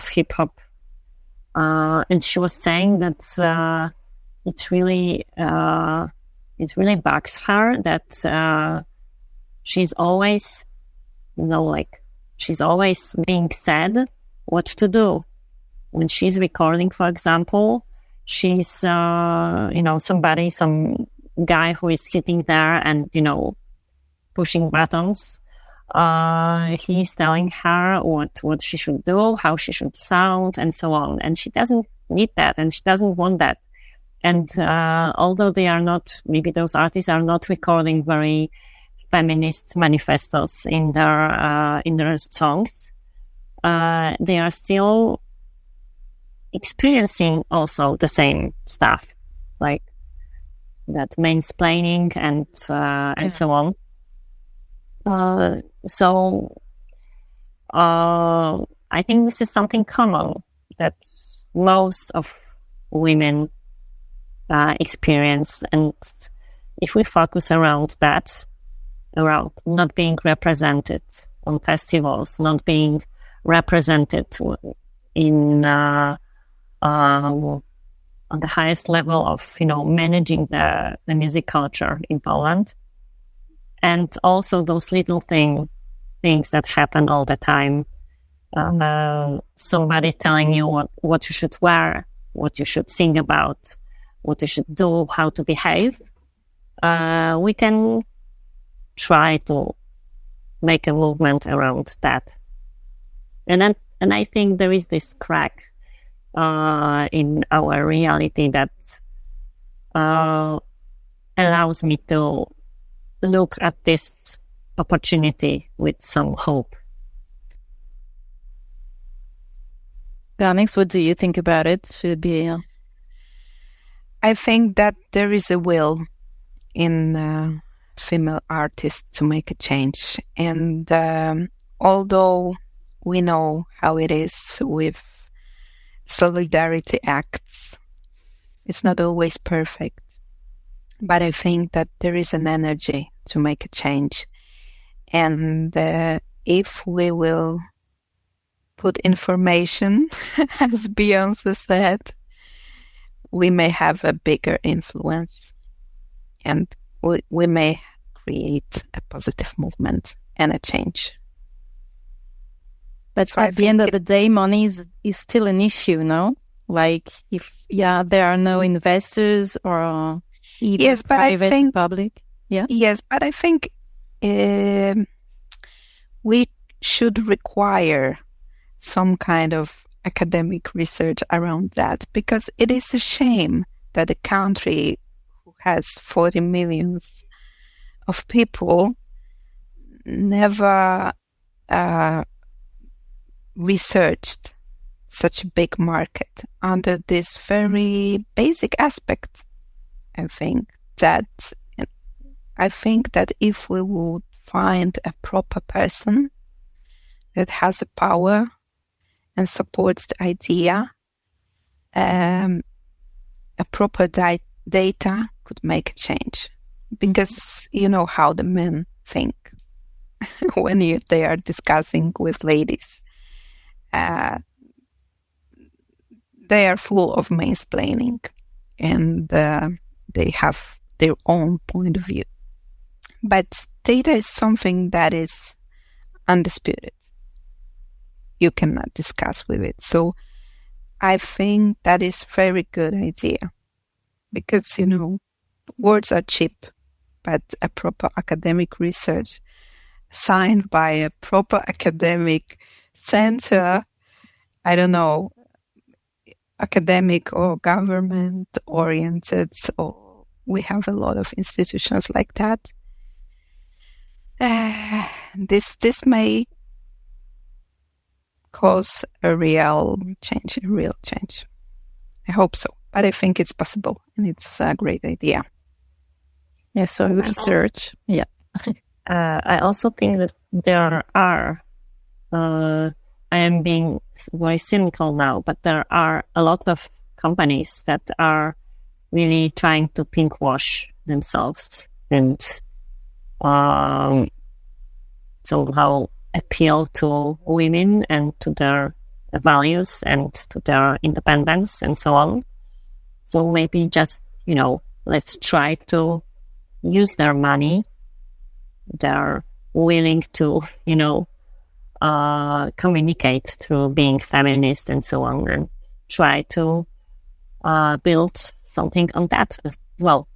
hip hop, and she was saying that it really bugs her that she's always, she's always being said what to do when she's recording. For example, she's some guy who is sitting there and, pushing buttons. He's telling her what she should do, how she should sound, and so on. And she doesn't need that, and she doesn't want that. And although maybe those artists are not recording very feminist manifestos in their songs, they are still experiencing also the same stuff, like that mansplaining and so on. So I think this is something common that most of women experience, and if we focus around that, around not being represented on festivals, not being represented in on the highest level of, managing the music culture in Poland. And also those little things that happen all the time. Somebody telling you what you should wear, what you should sing about, what you should do, how to behave. We can try to make a movement around that. And I think there is this crack in our reality that allows me to look at this opportunity with some hope. Gonix, what do you think about it? Should it be? I think that there is a will in female artists to make a change. And although we know how it is with solidarity acts, it's not always perfect. But I think that there is an energy to make a change. And if we will put information, as Beyonce said, we may have a bigger influence, and we may create a positive movement and a change. But so at the end of the day, money is still an issue, no? Like if there are no investors or either private, public. Yeah. Yes, but I think we should require some kind of academic research around that, because it is a shame that a country who has 40 million of people never researched such a big market under this very basic aspect. I think that if we would find a proper person that has a power and supports the idea, a proper data could make a change. Because you know how the men think when they are discussing with ladies. They are full of mansplaining, and they have their own point of view. But data is something that is undisputed. You cannot discuss with it. So I think that is a very good idea, because, words are cheap, but a proper academic research signed by a proper academic center, I don't know, academic or government oriented, or we have a lot of institutions like that. This may cause a real change. I hope so, but I think it's possible, and it's a great idea. Yeah, so research. Yeah. I also think that there are, I am being very cynical now, but there are a lot of companies that are really trying to pinkwash themselves and somehow appeal to women and to their values and to their independence and so on. So maybe just, let's try to use their money. They're willing to, communicate through being feminist and so on, and try to build something on that as well.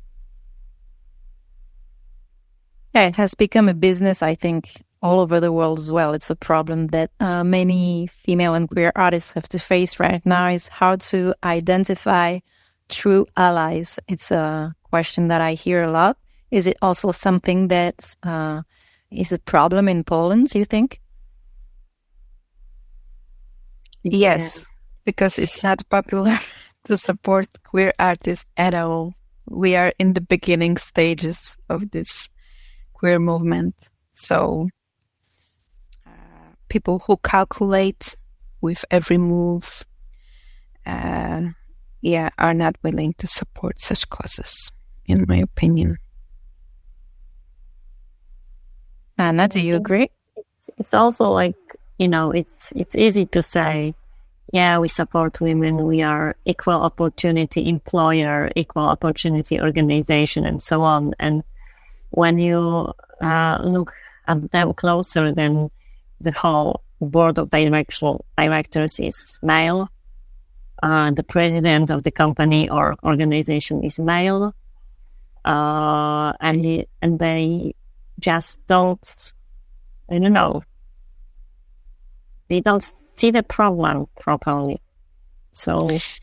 Yeah, it has become a business, I think, all over the world as well. It's a problem that many female and queer artists have to face right now, is how to identify true allies. It's a question that I hear a lot. Is it also something that is a problem in Poland, do you think? Yes, because it's not popular to support queer artists at all. We are in the beginning stages of this queer movement. So people who calculate with every move, are not willing to support such causes, in my opinion. Anna, do you agree? It's also like, it's easy to say, yeah, we support women, we are equal opportunity employer, equal opportunity organization, and so on. And when you look at them closer, then the whole board of directors is male. The president of the company or organization is male. And they just don't, I don't know, they don't see the problem properly. So this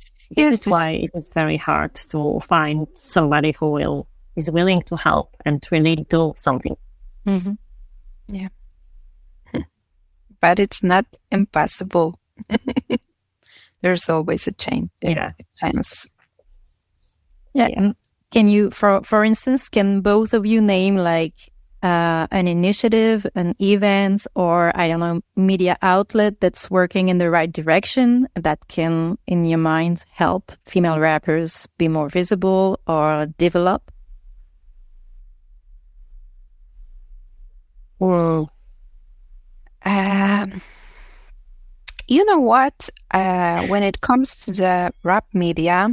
is why it is very hard to find somebody who is willing to help and really do something. Mm-hmm. Yeah. But it's not impossible. There's always a chance. Yeah. Can you, for instance, can both of you name like an initiative, an event, or I don't know, media outlet that's working in the right direction that can, in your mind, help female rappers be more visible or develop? You know what? When it comes to the rap media,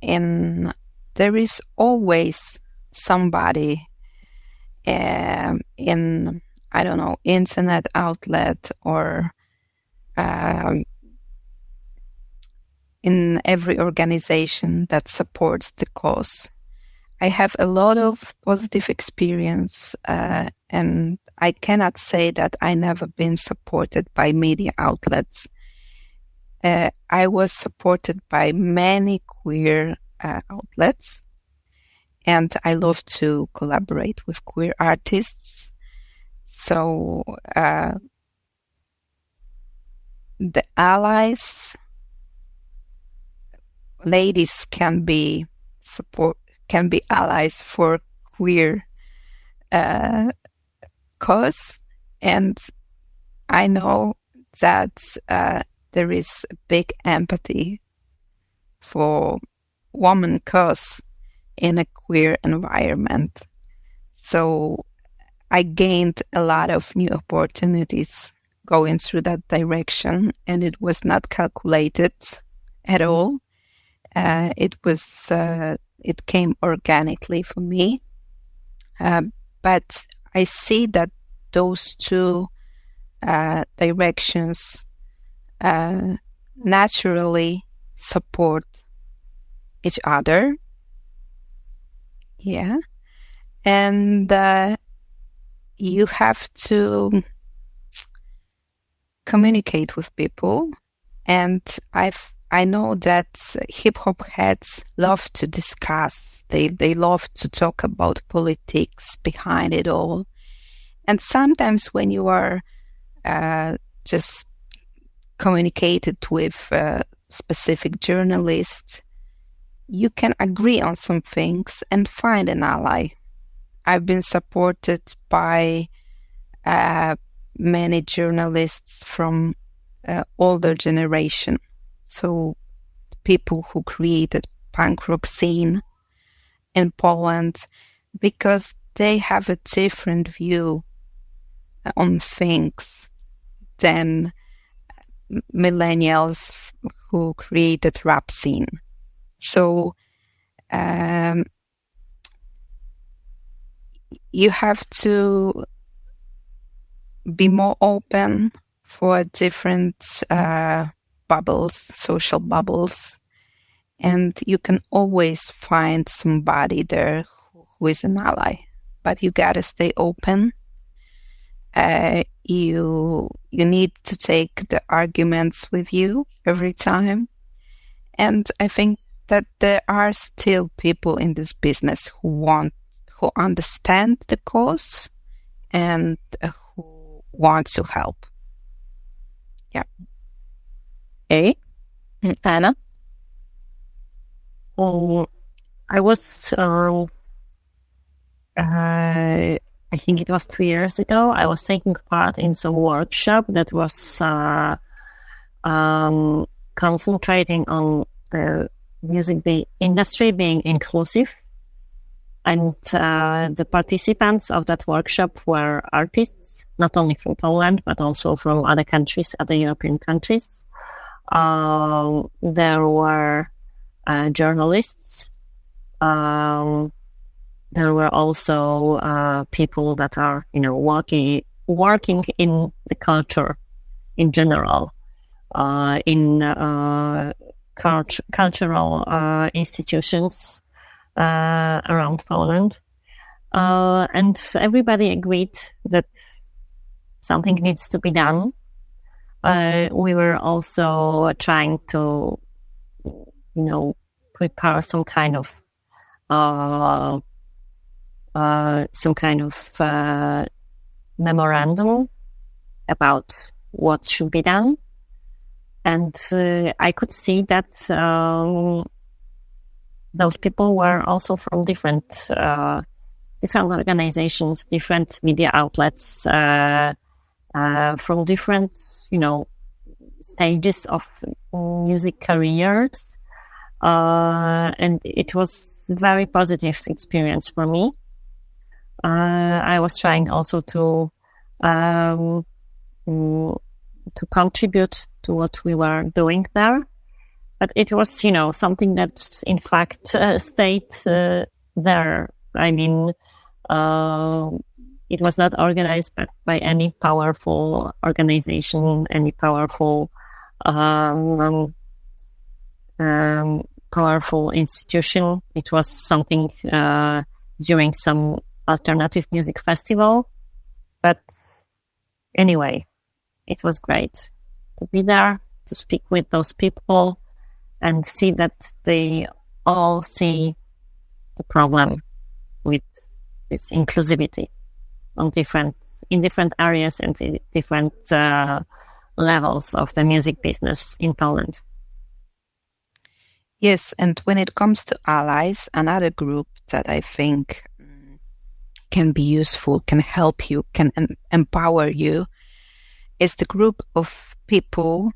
there is always somebody in, I don't know, internet outlet or in every organization that supports the cause. I have a lot of positive experience, and I cannot say that I never been supported by media outlets. I was supported by many queer outlets, and I love to collaborate with queer artists. So the allies, ladies can be allies for queer cause, and I know that there is a big empathy for woman cause in a queer environment. So I gained a lot of new opportunities going through that direction, and it was not calculated at all. It came organically for me. But I see that those two directions naturally support each other. Yeah. And you have to communicate with people. And I know that hip hop heads love to discuss. They love to talk about politics behind it all. And sometimes when you are just communicated with a specific journalist, you can agree on some things and find an ally. I've been supported by many journalists from older generation. So people who created punk rock scene in Poland, because they have a different view on things than millennials who created rap scene. So you have to be more open for different bubbles, social bubbles, and you can always find somebody there who is an ally. But you gotta stay open. You need to take the arguments with you every time. And I think that there are still people in this business who understand the cause and who want to help. Yeah. Hey, Anna? I was, I think it was 2 years ago, I was taking part in some workshop that was concentrating on the music industry being inclusive. And the participants of that workshop were artists, not only from Poland, but also from other countries, other European countries. There were journalists. There were also people that are, working in the culture in general, in cultural institutions around Poland. And everybody agreed that something needs to be done. We were also trying to, prepare some kind of memorandum about what should be done. And I could see that those people were also from different organizations, different media outlets, from different, stages of music careers. And it was a very positive experience for me. I was trying also to to contribute to what we were doing there. But it was, something that in fact stayed there. I mean, it was not organized by any powerful organization, any powerful powerful institution. It was something during some alternative music festival. But anyway, it was great to be there, to speak with those people and see that they all see the problem with this inclusivity in different areas and in different levels of the music business in Poland. Yes, and when it comes to allies, another group that I think can be useful, can help you, can empower you, is the group of people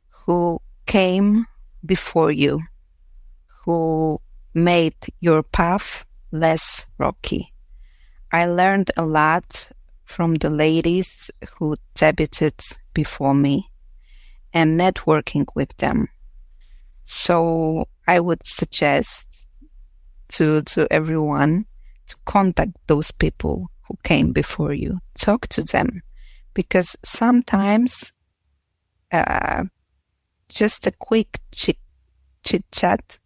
who came before you, who made your path less rocky. I learned a lot from the ladies who debuted before me and networking with them. So I would suggest to everyone to contact those people who came before you. Talk to them, because sometimes just a quick chit-chat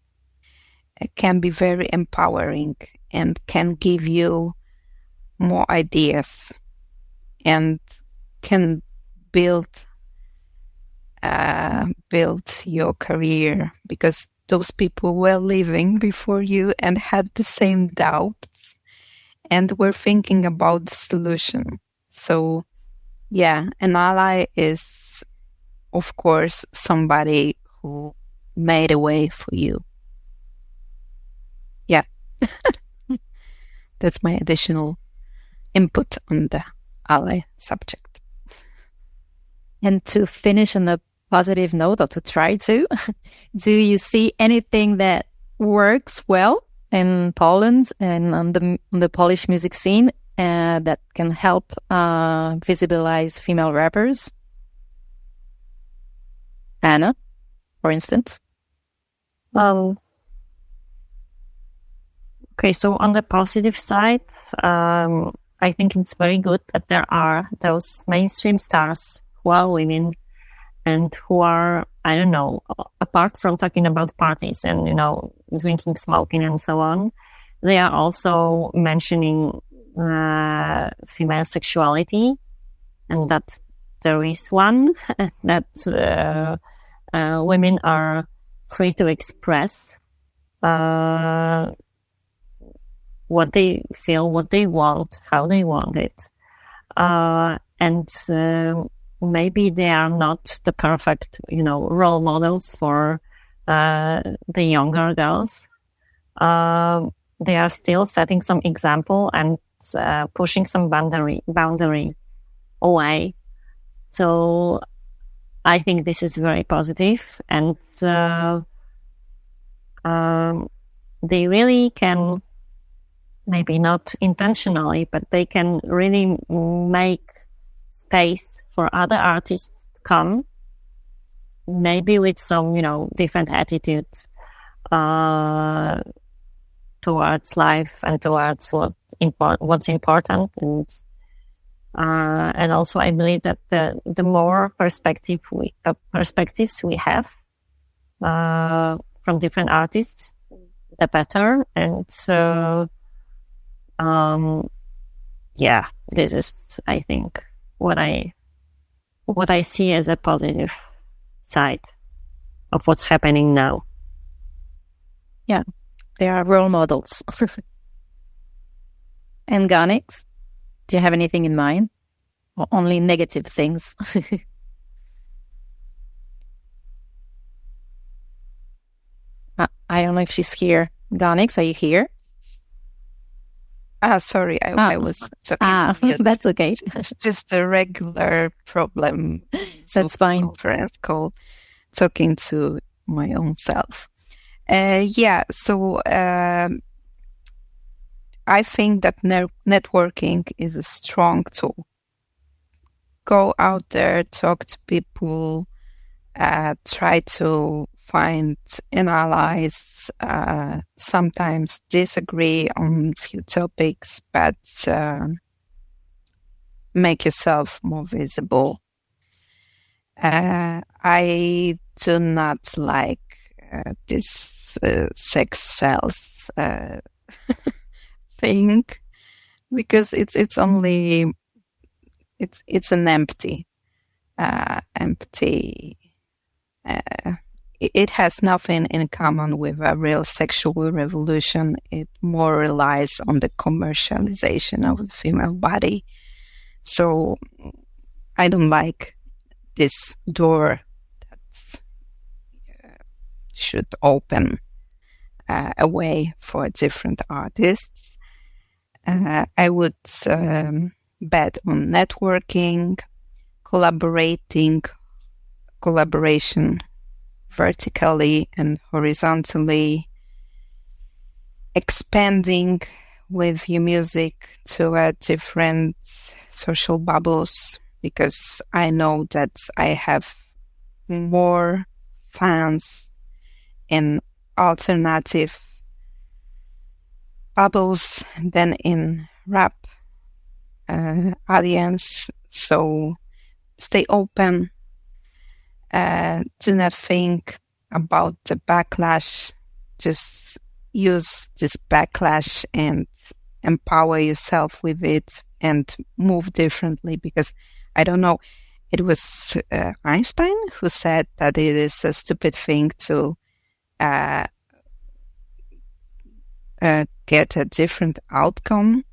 can be very empowering and can give you more ideas and can build your career, because those people were living before you and had the same doubts and were thinking about the solution. So yeah, an ally is, of course, somebody who made a way for you. Yeah. That's my additional input on the ally subject. And to finish on a positive note, or to try to, do you see anything that works well in Poland and on the Polish music scene that can help visibilize female rappers? Anna, for instance? Okay, so on the positive side, I think it's very good that there are those mainstream stars who are women and who are, I don't know, apart from talking about parties and, drinking, smoking and so on, they are also mentioning female sexuality, and that there is one, that women are free to express what they feel, what they want, how they want it. And maybe they are not the perfect, role models for the younger girls. They are still setting some example and pushing some boundary away. So I think this is very positive, and they really can, maybe not intentionally, but they can really make space for other artists to come, maybe with some, different attitude towards life and towards what's important. And also I believe that the more perspectives we have from different artists, the better. And so, this is, I think, what I see as a positive side of what's happening now. Yeah, they are role models. And Gonix, do you have anything in mind? Or only negative things? I don't know if she's here. Gonix, are you here? Sorry, I was talking. That's okay. It's just a regular problem. That's fine. Conference call, talking to my own self. So I think that networking is a strong tool go out there, talk to people, try to find, analyze, sometimes disagree on few topics, but make yourself more visible. I do not like this sex sells thing, because it's only it's an empty. It has nothing in common with a real sexual revolution. It more relies on the commercialization of the female body. So I don't like this door that should open a way for different artists. I would bet on networking, collaboration vertically and horizontally, expanding with your music to different social bubbles, because I know that I have more fans in alternative bubbles than in rap audience. So stay open. Do not think about the backlash. Just use this backlash and empower yourself with it and move differently, because I don't know, it was Einstein who said that it is a stupid thing to get a different outcome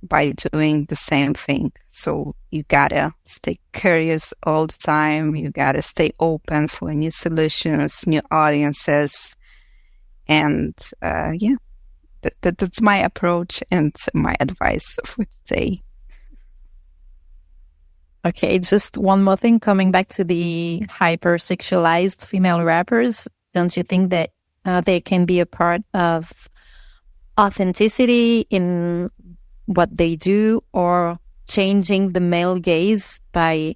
by doing the same thing. So you gotta stay curious all the time. You gotta stay open for new solutions, new audiences. And that's my approach and my advice for today. Okay, just one more thing, coming back to the hypersexualized female rappers. Don't you think that they can be a part of authenticity in what they do, or changing the male gaze by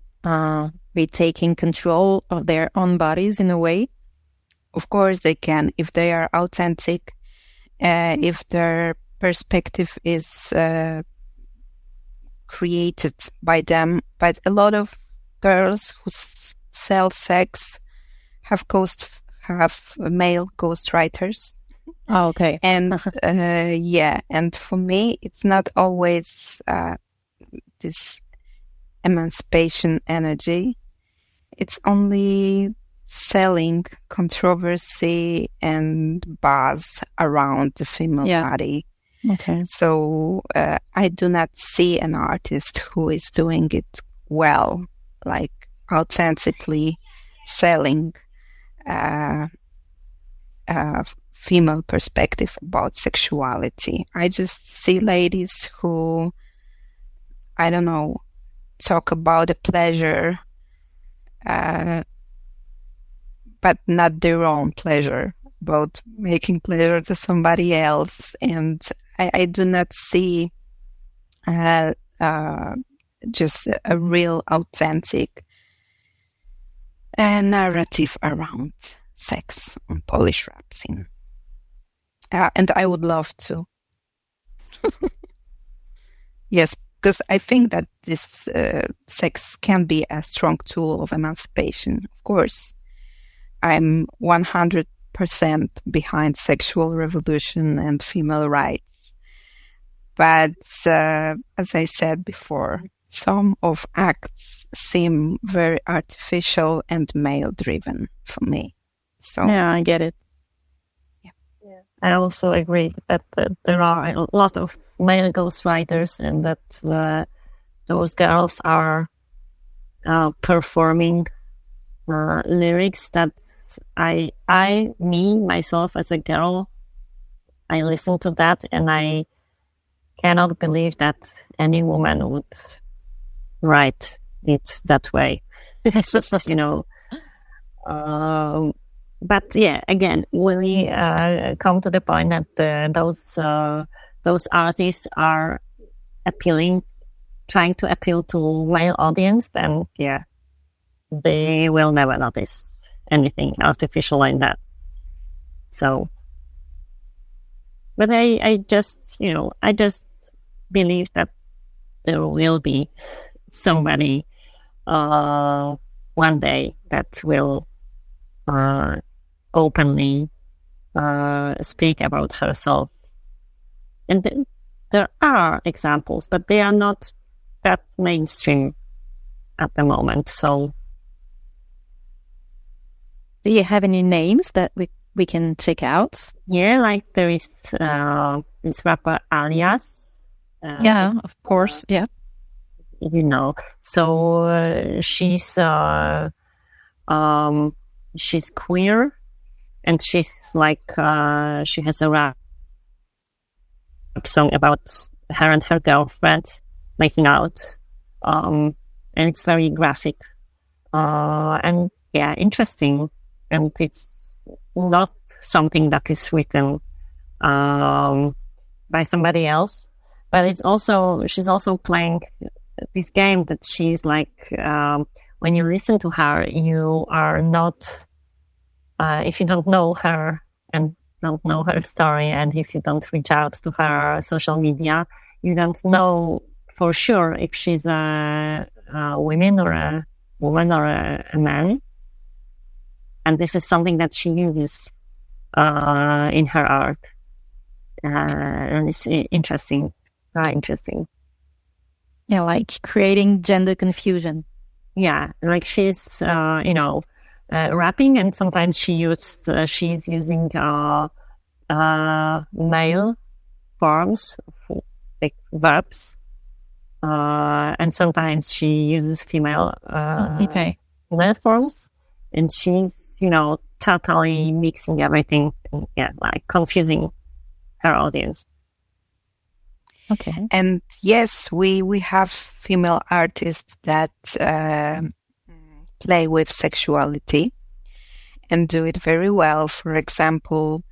retaking control of their own bodies in a way? Of course they can, if they are authentic, if their perspective is created by them. But a lot of girls who sell sex have male ghostwriters. Oh, okay. And and for me, it's not always this emancipation energy. It's only selling controversy and buzz around the female body. Okay. So I do not see an artist who is doing it well, like authentically selling female perspective about sexuality. I just see ladies who, I don't know, talk about the pleasure, but not their own pleasure, about making pleasure to somebody else. And I do not see just a real authentic narrative around sex on Polish rap scene. And I would love to. Yes, because I think that this sex can be a strong tool of emancipation. Of course, I'm 100% behind sexual revolution and female rights. But as I said before, some of acts seem very artificial and male-driven for me. So yeah, I get it. I also agree that there are a lot of male ghostwriters, and that those girls are performing lyrics that myself as a girl, I listen to that and I cannot believe that any woman would write it that way. It's just, but yeah, again, when we come to the point that those artists are appealing trying to appeal to male audience, then they will never notice anything artificial like that. So, but I just believe that there will be somebody one day that will openly speak about herself. And there are examples, but they are not that mainstream at the moment. So, do you have any names that we can check out? Yeah, like there is this rapper Alias. Of course. Yeah. So she's queer, and she's like she has a rap song about her and her girlfriend making out, and it's very graphic, and interesting, and it's not something that is written by somebody else, but she's also playing this game that she's like, when you listen to her, you are not, if you don't know her and don't know her story, and if you don't reach out to her social media, you don't know for sure if she's a woman or a woman or a man. And this is something that she uses in her art. And it's interesting, very interesting. Yeah, like creating gender confusion. Yeah, like she's, rapping, and sometimes she's using male forms, like verbs, and sometimes she uses female forms, and she's, totally mixing everything, like confusing her audience. Okay. And yes, we have female artists that play with sexuality and do it very well. For example,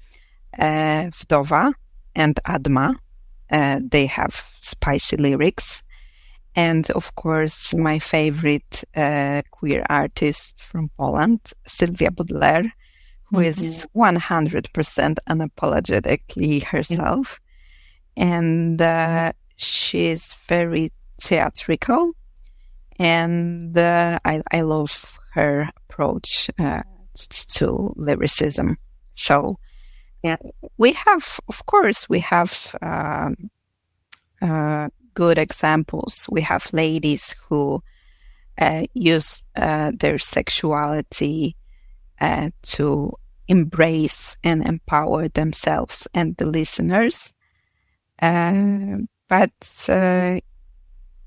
Vdova and Adma, they have spicy lyrics. And of course, my favorite queer artist from Poland, Sylwia Baudelaire, who is 100% unapologetically herself. And she's very theatrical, and I love her approach to lyricism. So, we have good examples. We have ladies who use their sexuality to embrace and empower themselves and the listeners. But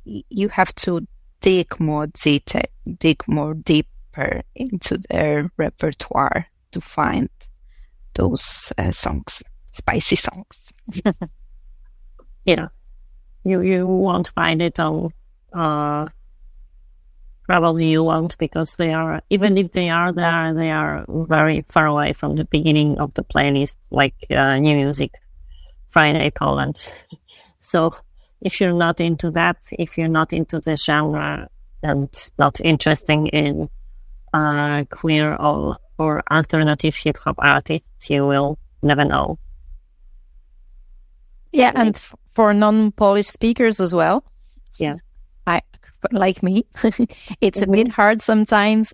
you have to dig more deeper into their repertoire to find those songs, spicy songs. You won't find it on. Probably you won't, because they are, even if they are there, they are very far away from the beginning of the playlist, like New Music Friday Poland. So if you're not into that, if you're not into the genre and not interested in queer or alternative hip hop artists, you will never know. Yeah, and for non-Polish speakers as well. Yeah. Like me, it's a bit hard sometimes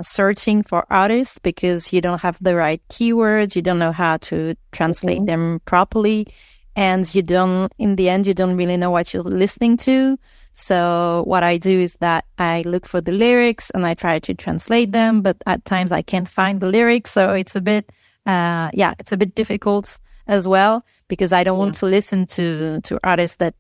searching for artists, because you don't have the right keywords, you don't know how to translate them properly, and in the end, you don't really know what you're listening to. So what I do is that I look for the lyrics and I try to translate them, but at times I can't find the lyrics, so it's a bit, it's a bit difficult as well, because I don't want to listen to artists that,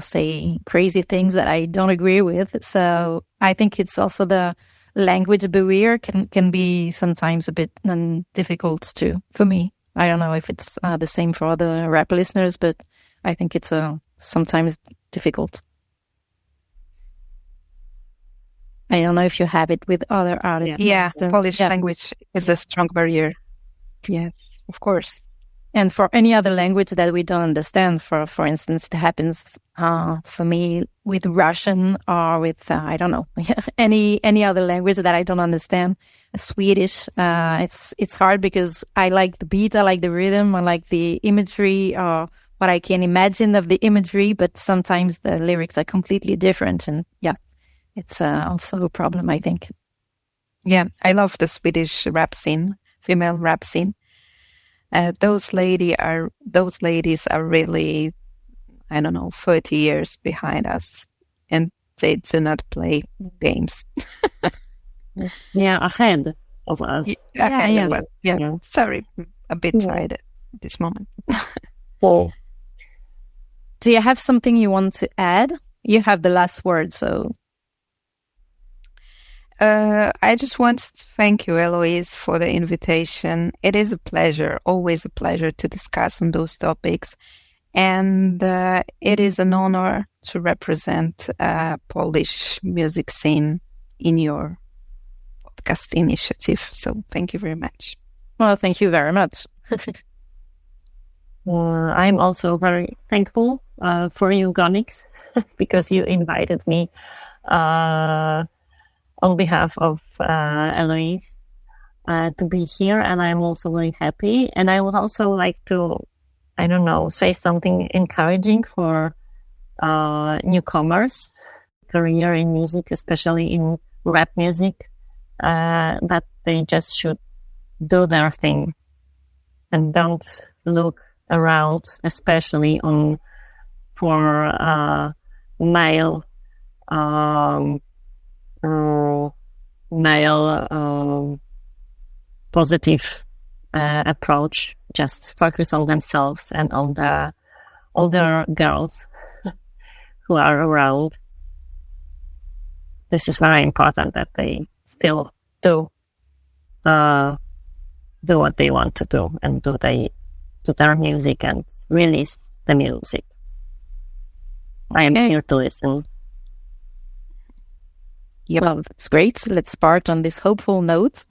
say crazy things that I don't agree with. So I think it's also the language barrier can be sometimes a bit difficult too, for me. I don't know if it's the same for other rap listeners, but I think it's sometimes difficult. I don't know if you have it with other artists. Yeah, Polish language is a strong barrier. Yes, of course. And for any other language that we don't understand, for instance, it happens for me with Russian or with, I don't know, any other language that I don't understand. Swedish, it's hard because I like the beat, I like the rhythm, I like the imagery or what I can imagine of the imagery, but sometimes the lyrics are completely different. And yeah, it's also a problem, I think. Yeah, I love the Swedish rap scene, female rap scene. Those ladies are really, I don't know, 30 years behind us, and they do not play games. Yeah, ahead of us. Yeah. Sorry, a bit tired at this moment. Oh. Do you have something you want to add? You have the last word, so. I just want to thank you, Éloïse, for the invitation. It is a pleasure, always a pleasure to discuss on those topics. And it is an honor to represent Polish music scene in your podcast initiative. So thank you very much. Well, thank you very much. I'm also very thankful for you, Gonix, because you invited me on behalf of Éloïse to be here, and I'm also very happy. And I would also like to, I don't know, say something encouraging for newcomers, career in music, especially in rap music, that they just should do their thing and don't look around, especially for male positive approach. Just focus on themselves and on the older girls who are around. This is very important that they still do what they want to do and do their music and release the music. I am here to listen. Yep. Well, that's great. Let's start on this hopeful note.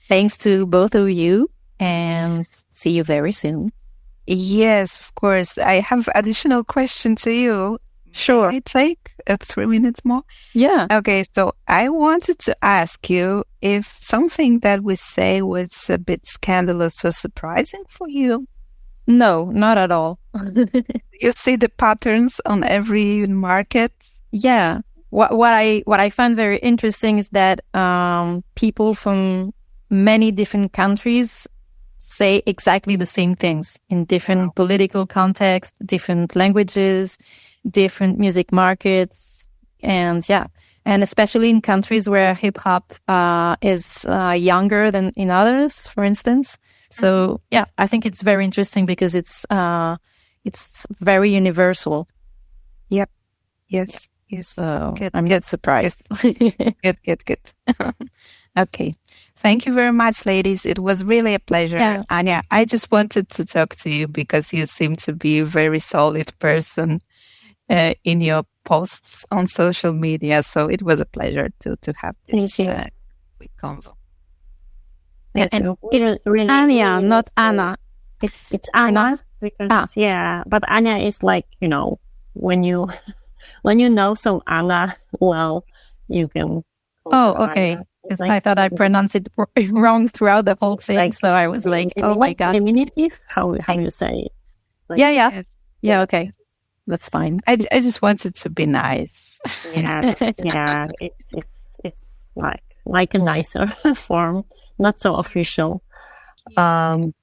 Thanks to both of you, and see you very soon. Yes, of course. I have additional question to you. Sure. Can I take 3 minutes more? Yeah. Okay, so I wanted to ask you if something that we say was a bit scandalous or surprising for you. No, not at all. You see the patterns on every market? Yeah. What I find very interesting is that people from many different countries say exactly the same things in different political contexts, different languages, different music markets, and especially in countries where hip hop is younger than in others, for instance. So I think it's very interesting because it's very universal. Yep. Yes. Yes. So good. I'm not surprised. Good. Okay. Thank you very much, ladies. It was really a pleasure. Yeah. Anya, I just wanted to talk to you because you seem to be a very solid person in your posts on social media. So it was a pleasure to have this quick convo. And really, Anya, not Anna. It's Anna because but Anya is like, when you know some Anna well, you can. Oh, okay. Because I thought I pronounced it wrong throughout the whole thing, so I was like, "Oh my god!" Diminutive? How you say it? Yeah. Okay, that's fine. I just wanted to be nice. Yeah. It's like a nicer form, not so official. Gonix,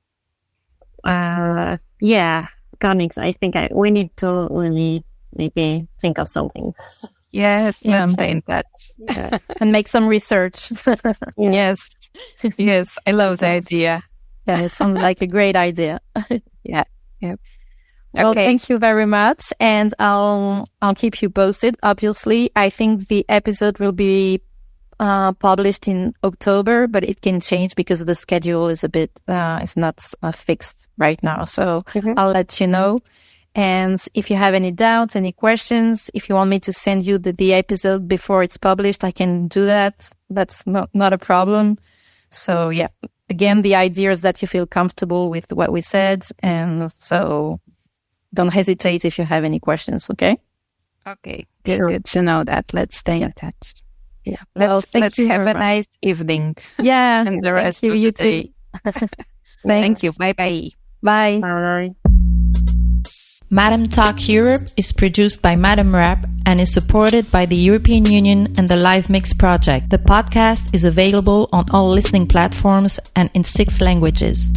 I think we need to really maybe think of something. Yes, let's stay in touch. Yeah. And make some research. Yes, I love the idea. Yeah, it sounds like a great idea. Yeah. Well, thank you very much, and I'll keep you posted. Obviously, I think the episode will be published in October, but it can change because the schedule is a bit it's not fixed right now. So I'll let you know. And if you have any doubts, any questions, if you want me to send you the episode before it's published, I can do that. That's not a problem. So again, the idea is that you feel comfortable with what we said. And so don't hesitate if you have any questions, okay? Okay, good, Sure. good to know that. Let's stay in touch. Yeah. Let's you have very a much. nice evening. Yeah. And the rest you, of you the too. day. Thanks. Thank you. Bye-bye. Bye. Bye. Madam Talk Europe is produced by Madam Rap and is supported by the European Union and the LIVEMX project. The podcast is available on all listening platforms and in 6 languages.